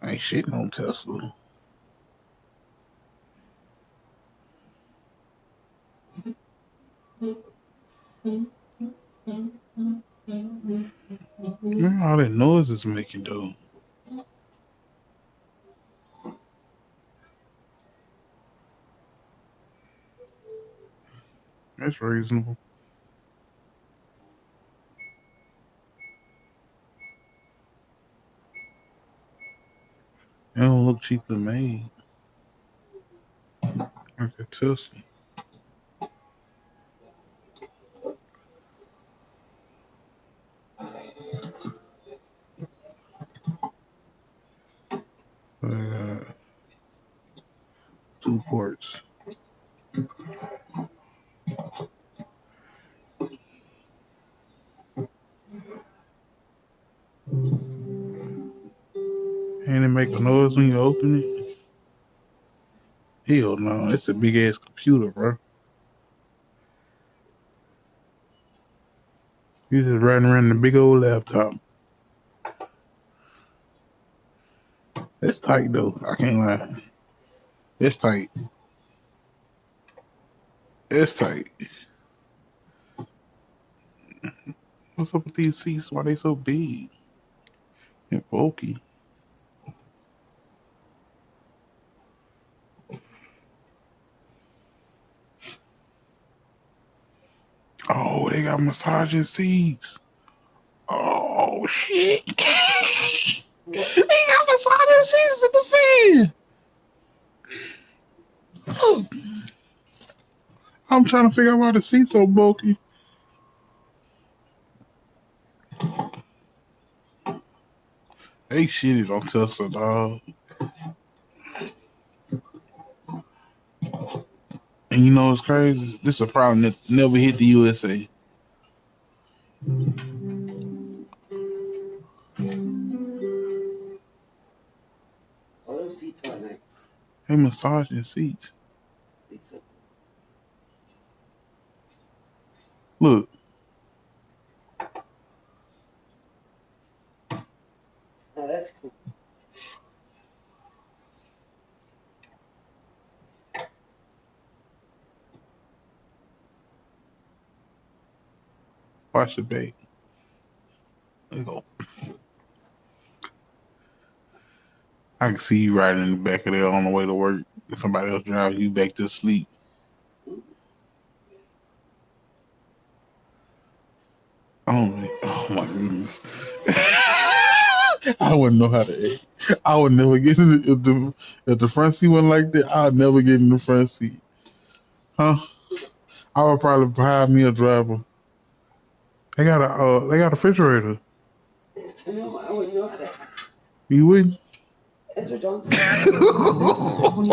I ain't shitting on Tesla. Man, all that noise is making though. That's reasonable. It don't look cheaply made. Like a Tesla. Two ports. And it make a noise when you open it? Hell no, it's a big ass computer, bro. You just riding around the big old laptop. It's tight though, I can't lie. It's tight. It's tight. What's up with these seats? Why they so big and bulky? Oh, they got massaging seats. Oh shit! They got massaging seats at the fan. Oh, I'm trying to figure out why the seats so bulky. They shitted on Tesla, dog. And you know what's crazy? This is a problem that never hit the USA. Oh, those seats are nice. They massaging seats. Look. Oh, that's cool. Watch the bait. There you go. I can see you riding in the back of there on the way to work. If somebody else drives you back to sleep. Oh my goodness. I wouldn't know how to act. I would never get in the, if the front seat wasn't like that, I'd never get in the front seat. Huh? I would probably hire me a driver. They got a refrigerator. No, I wouldn't know how to. You wouldn't? Ezra, don't tell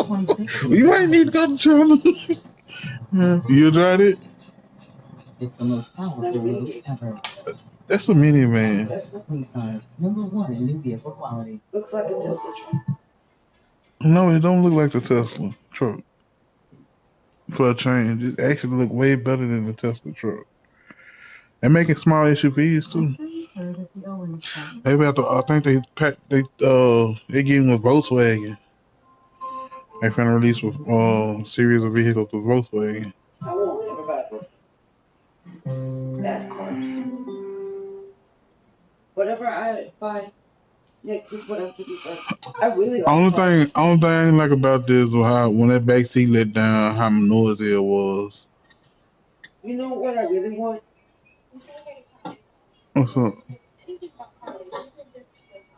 You might need to go to China. You tried it? It's the most powerful move ever. That's a minivan. Nissan, #1 in new vehicle quality. Looks like a Tesla truck. No, it don't look like the Tesla truck. For a change, it actually look way better than the Tesla truck. They're making small SUVs too. They about to, I think they getting with Volkswagen. They finna release a series of vehicles with Volkswagen. I won't ever buy that cars. Whatever I buy next is what I'm keeping first. I really like Only cars. thing I like about this was how when that back seat let down, how noisy it was. You know what I really want? What's up?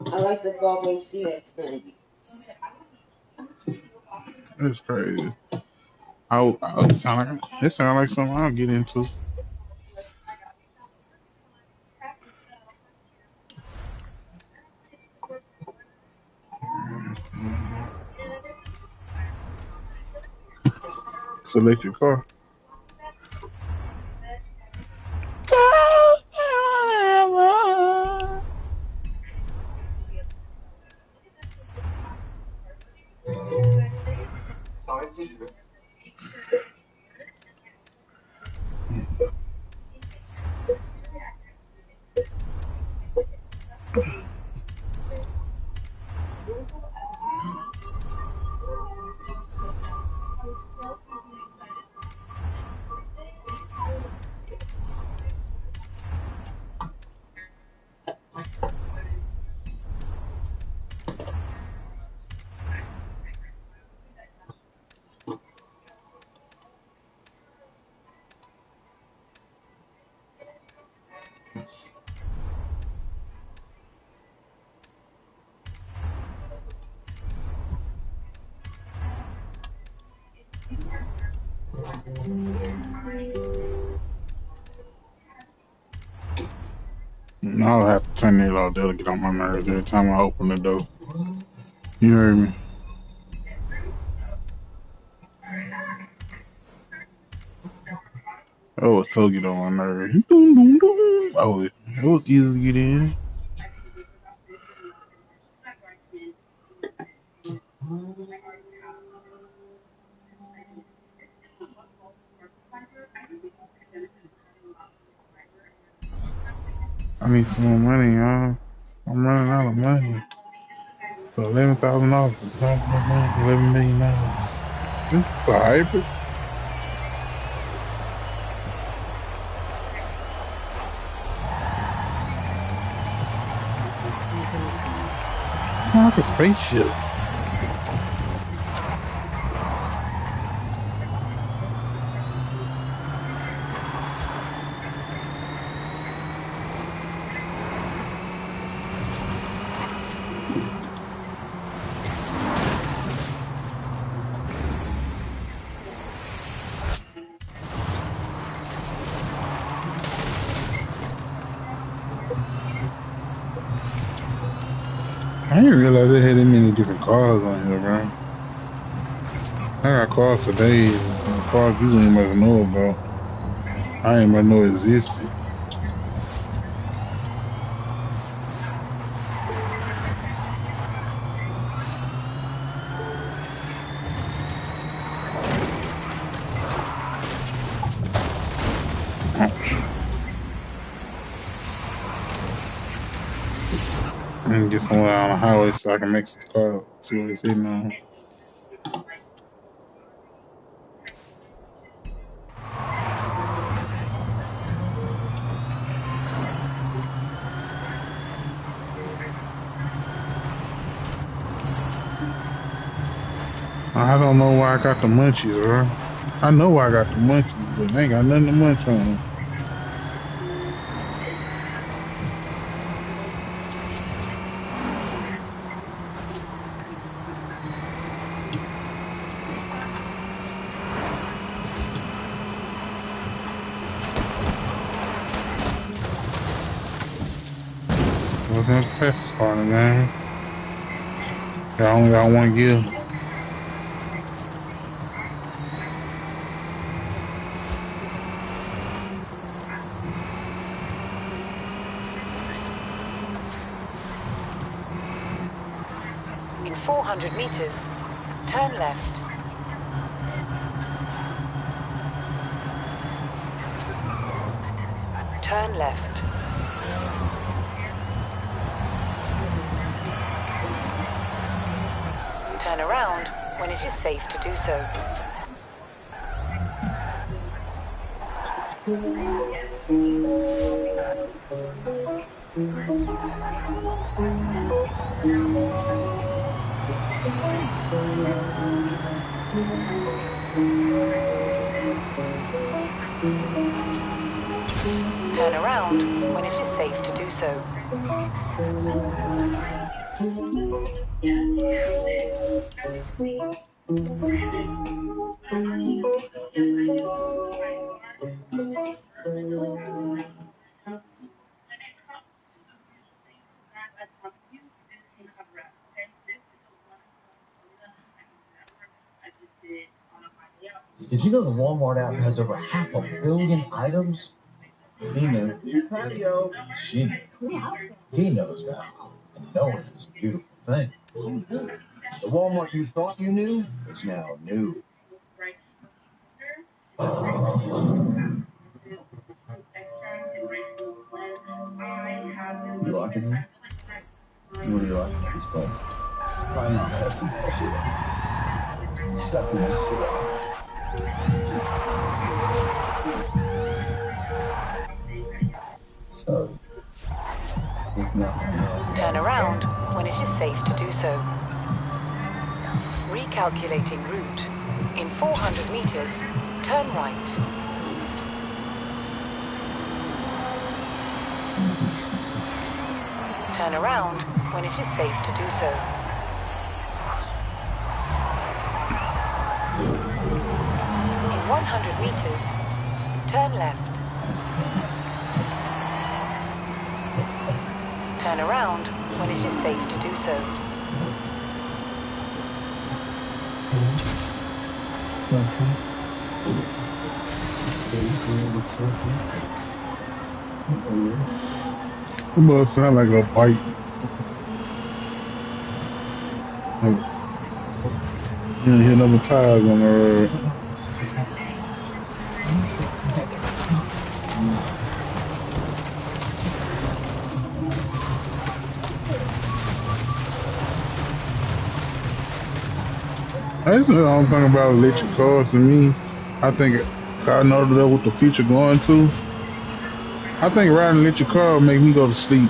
I like the Volvo CX-90. That's crazy. It sound like something I'll get into. Select your car. I'll have to turn it off. That'll get on my nerves every time I open the door. You heard me? Oh, it's so get on my nerves. Doom, doom, doom. Oh, it was easy to get in. I need some more money, y'all. I'm running out of money. For $11,000, it's not enough money for $11 million. This is a hybrid. It's not like a spaceship. I didn't realize they had that many different cars on here, bro. I got cars today, and cars you ain't even know about. I didn't even know existed. I'm gonna get somewhere on the highway so I can make some cars. See what it's hitting on. I don't know why I got the munchies, bro. I know why I got the munchies, but I ain't got nothing to munch on. Wasn't the fastest car in the game. I only got one gear. In 400 meters, turn left. Turn left. Turn around when it is safe to do so. Turn around when it is safe to do so. Did you know the Walmart app has over 500 million items? He knew. Patio. She knew. He knows now. And knowing is a beautiful thing. The Walmart you thought you knew is now new. You locking him? What do you like about this place? Why not? That's some bullshit. Sucking this shit up. So, it's nothing else. Turn around when it is safe to do so. Recalculating route. In 400 meters, turn right. Turn around when it is safe to do so. In 100 meters, turn left. Turn around when it is safe to do so. It must sound like a bite. You don't hear no tires on the road. That's the only thing about electric cars to me. I think I know that what the future going to. I think riding an electric car will make me go to sleep.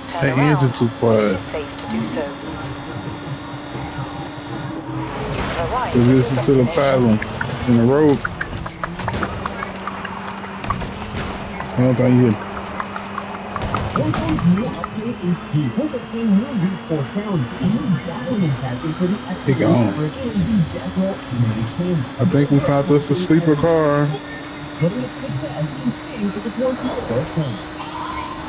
Turn That around engine too when it quiet. is safe to do so. You have arrived You at your listen to the destination. tires in the road. I don't think you hear. One new update is the Forza new week for challenge. A new javelin package for the He gone. and the death roll animated camera. I think we found us a sleeper car. Putting it to the test and seeing if it's worth the time.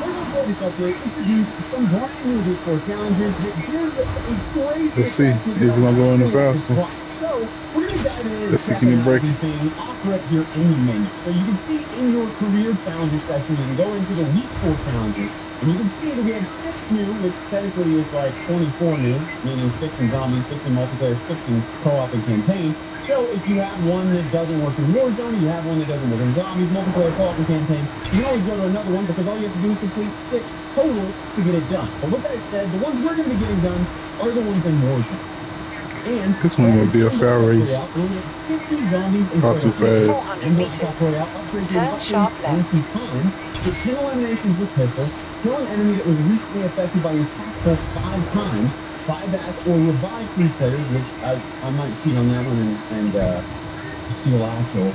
Forza's latest update introduced some brand new week for challenges that give a crazy Let's see if we're gonna go any faster. So we're gonna dive in Let's see, and can you check break out these things off right here in the menu. So you can see in your career challenges section, you can go into the week 4 challenges, and you can see that we have 6 new, which technically is like 24 new, meaning 6 in zombies, 6 in multiplayer, 6 in co-op and campaign. So if you have one that doesn't work in Warzone, you have one that doesn't work in zombies, multiplayer, co-op and campaign, you can always go to another one because all you have to do is complete 6 total to get it done. But with that said, the ones we're going to be getting done are the ones in Warzone. And this one gonna be a fair race. 50 zombies in Far too fast. 400 meters. Turn sharp left. 20 times, get 10 eliminations with pistols, kill an enemy that was recently affected by your tactical 5 times, 5 back or revive 3 players, which I might cheat on that one and steal actual,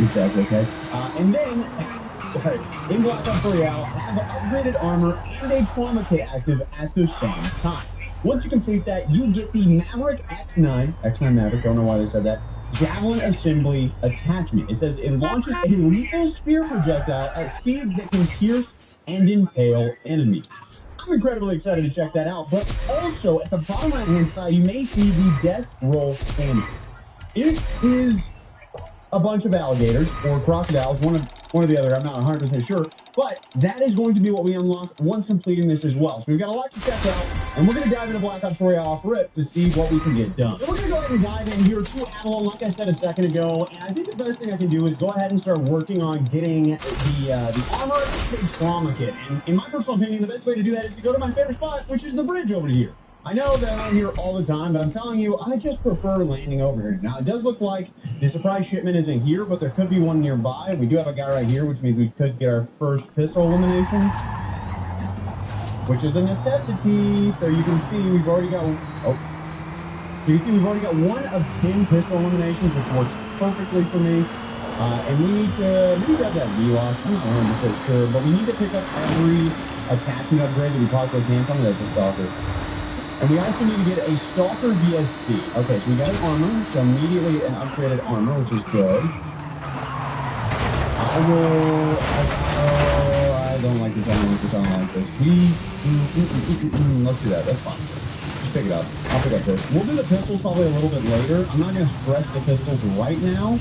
if that's okay. And then, sorry, in Black Ops Royale, have upgraded armor and a trauma kit active at the same time. Once you complete that, you get the Maverick X9 Maverick, don't know why they said that, Javelin Assembly Attachment. It says it launches a lethal spear projectile at speeds that can pierce and impale enemies. I'm incredibly excited to check that out, but also at the bottom right-hand side, you may see the death roll scanner. It is a bunch of alligators or crocodiles, one or the other, I'm not 100% sure, but that is going to be what we unlock once completing this as well. So we've got a lot to check out, and we're going to dive into Black Ops Royale off rip to see what we can get done. So we're going to go ahead and dive in here to Avalon, like I said a second ago, and I think the best thing I can do is go ahead and start working on getting the armor and the trauma kit. And in my personal opinion, the best way to do that is to go to my favorite spot, which is the bridge over here. I know that I'm here all the time, but I'm telling you, I just prefer landing over here. Now, it does look like the surprise shipment isn't here, but there could be one nearby. We do have a guy right here, which means we could get our first pistol elimination, which is a necessity. So you can see we've already got, you can see we've already got 1 of 10 pistol eliminations, which works perfectly for me. And we need to have that V-Lock. I'm not 100% sure, but we need to pick up every attachment upgrade that we possibly can. Tell me that's a stalker. And we also need to get a Stalker VST. Okay, so we got an armor, so immediately an upgraded armor, which is good. I don't like this, I don't like this, I don't like this. Let's do that, that's fine. Just pick it up. I'll pick up this. We'll do the pistols probably a little bit later. I'm not going to stress the pistols right now,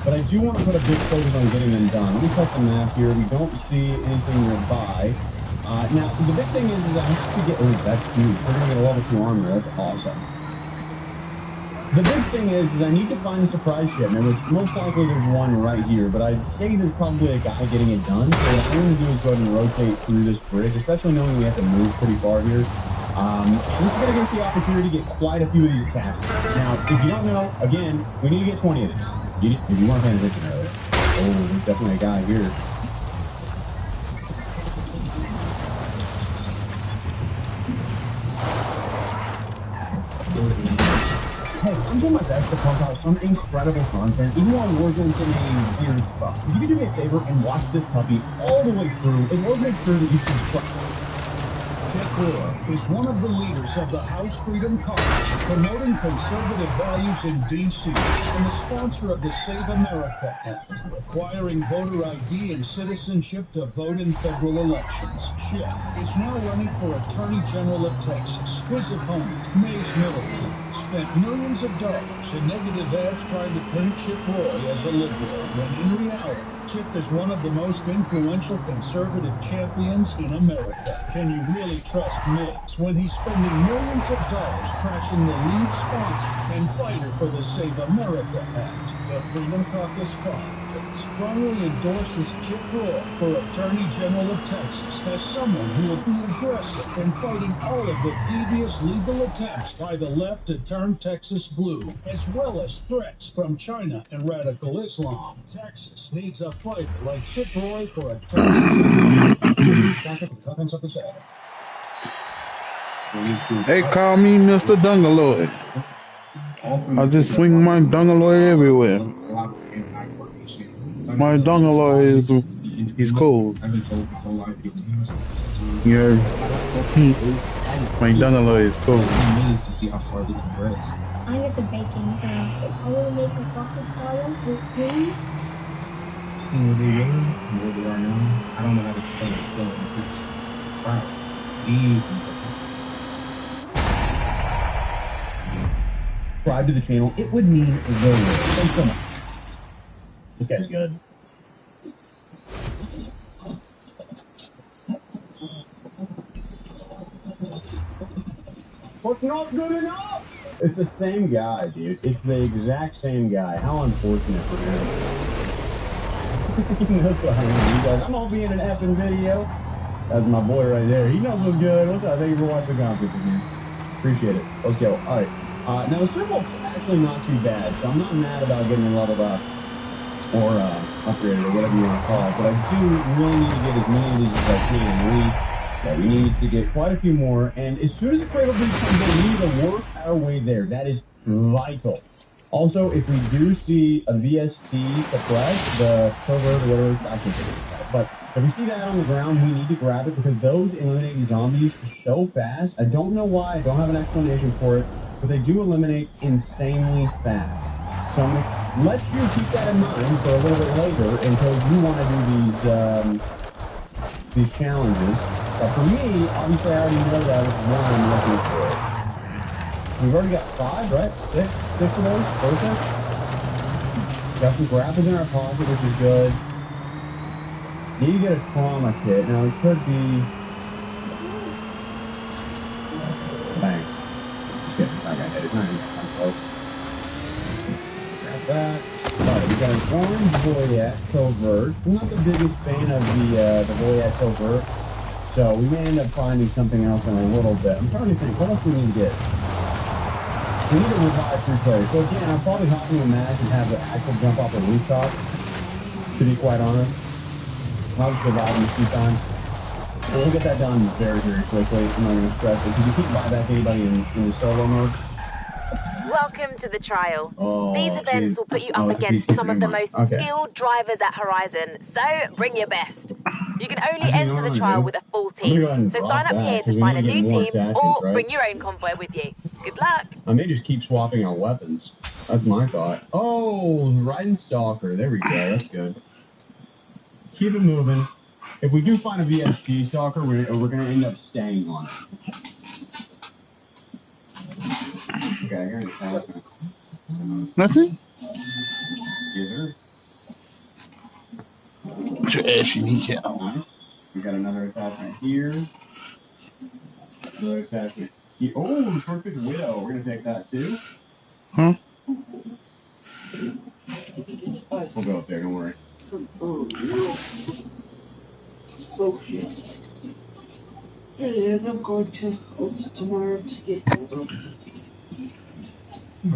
but I do want to put a big focus on getting them done. Let me check the map here. We don't see anything nearby. Now, the big thing is I have to get... Oh, that's huge. We're going to get a level 2 armor. That's awesome. The big thing is I need to find a surprise shipment, which most likely there's one right here, but I'd say there's probably a guy getting it done. So what I'm going to do is go ahead and rotate through this bridge, especially knowing we have to move pretty far here. And this is going to give us the opportunity to get quite a few of these attachments. Now, if you don't know, again, we need to get 20 of these. If you weren't paying attention earlier. Oh, there's definitely a guy here. Hey, I'm doing my best to pump out some incredible content, even while working some weird stuff. If you could do me a favor and watch this puppy all the way through, and also make sure that you subscribe. Chip is one of the leaders of the House Freedom Caucus, promoting conservative values in D.C., and the sponsor of the Save America Act, requiring voter ID and citizenship to vote in federal elections. Chip is now running for Attorney General of Texas. His opponent, Mays Middleton, spent millions of dollars in negative ads trying to paint Chip Roy as a liberal, when in reality, Chip is one of the most influential conservative champions in America. Can you really trust Migs when he's spending millions of dollars trashing the lead sponsor and fighter for the Save America Act? The Freedom Caucus Fund strongly endorses Chip Roy for Attorney General of Texas as someone who will be aggressive in fighting all of the devious legal attempts by the left to turn Texas blue, as well as threats from China and radical Islam. Texas needs a fighter like Chip Roy for Attorney General. They call me Mr. Dungaloy. I just swing my Dungaloy everywhere. My Dungaloy is he's cold. Yeah. My Dungaloy is cold. I guess a baking I will make a bucket column with creams. See where they were and where they are now. I don't know how to explain the feeling. It's proud, deep. Subscribe to the channel. It would mean the world. Thanks so much. This guy's good. What's not good enough? It's the same guy, dude. It's the exact same guy. How unfortunate for him. He knows what I mean. You guys, I'm all being an effing video. That's my boy right there. He knows what's good. What's up? Thank you for watching the conference again. Appreciate it. Let's go. All right. Now, the circle's actually not too bad, so I'm not mad about getting it leveled up or upgraded or whatever you want to call it, but I do really need to get as many of these as I can. We need to get quite a few more, and as soon as the cradle breach comes in, we need to work our way there. That is vital. Also, if we do see a VST suppress, the covert or whatever it's actually, but if we see that on the ground, we need to grab it because those eliminate these zombies so fast. I don't know why. I don't have an explanation for it, but they do eliminate insanely fast. So I'm going to let you keep that in mind for a little bit later until you want to do these challenges. But for me, obviously I already know that which one I'm looking for. We've already got 5, right? 6 of those. Perfect. Got some grapples in our pocket, which is good. Need to get a trauma kit. Now it could be. Bang. Just kidding. It's not gonna hit. It's not gonna come close. Grab that. Alright, we got an orange Voyat covert. I'm not the biggest fan of the Voyat covert, so we may end up finding something else in a little bit. I'm trying to think. What else do we need to get? We need to revive 3 players. So again, I'll probably hop into a match and have the actual jump off the rooftop, to be quite honest. I'll just revive them a few times. So we'll get that done very, very quickly. I'm not going to stress it. Can you keep buyback anybody in the solo mode? Welcome to the trial. Oh, These events will put you up against some of the most skilled drivers at Horizon, so bring your best. You can only enter the trial with a full team, so sign up here to find a new team or bring your own convoy with you. Good luck. I may just keep swapping our weapons. That's my thought. Oh, riding stalker. There we go. That's good. Keep it moving. If we do find a VSG stalker, we're going to end up staying on it. Okay, here's the attachment. Nothing? Yes, sir. Trash in here. Nice. We got another attachment here. Another attachment here. Oh, the perfect widow. We're going to take that too. Huh? We'll go up there, don't worry. Some real bullshit. And I'm going to Oaks tomorrow to get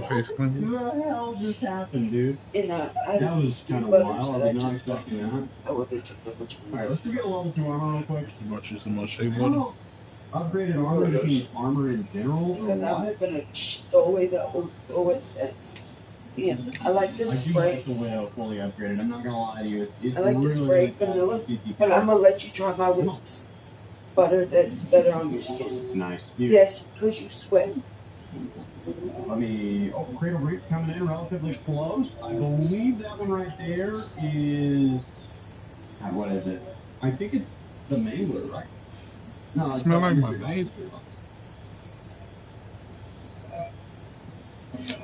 Face clean. What the hell just happened, dude? and That was kind of wild. I was not expecting that. I will be took over tomorrow. Alright, let's go get a level 2 armor real quick. You want you some more shea butter? Upgraded armor just means armor in general? Because I'm gonna throw away the OSS. Yeah, I like this I do spray. like the Widow fully upgraded. I'm not gonna lie to you. It's I like the really, spray really vanilla, fast CC but I'm gonna let you try my wings. Butter that's better on your skin. Nice. Yes, because you sweat. Let me. Oh, Cradle Reef coming in relatively close. I believe that one right there is. God, what is it? I think it's the Mangler, right? No, it's Smell like my baby.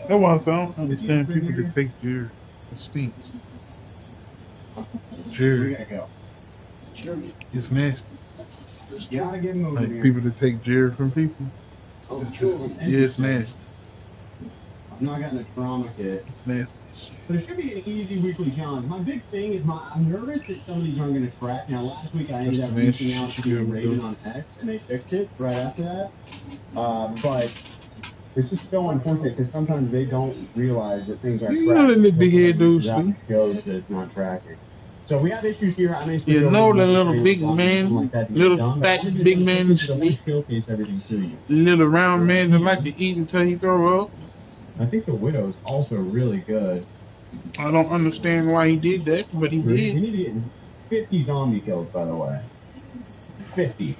That's why I don't understand people that take Jerry. It stinks. Jerry. It's nasty. Gotta get moving Like here. people that take Jerry from people. It's nasty. I've not gotten a trauma kit. It's nasty. But it should be an easy weekly challenge. My big thing is I'm nervous that some of these aren't going to track. Now, last week I ended up reaching out to Raven on X, and they fixed it right after that. But it's just so unfortunate because sometimes they don't realize that things aren't tracking. You know that little big head dude That sleep. shows that it's not tracking. So we have issues here. I may You know the little big man, little fat big man sleep. Showcase everything to you. Little round man that like to eat until he throw up. I think the Widow's also really good. I don't understand why he did that, but he We did. need to get 50 zombie kills, by the way. 50.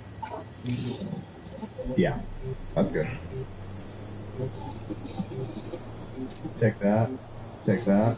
Yeah, that's good. Take that. Take that.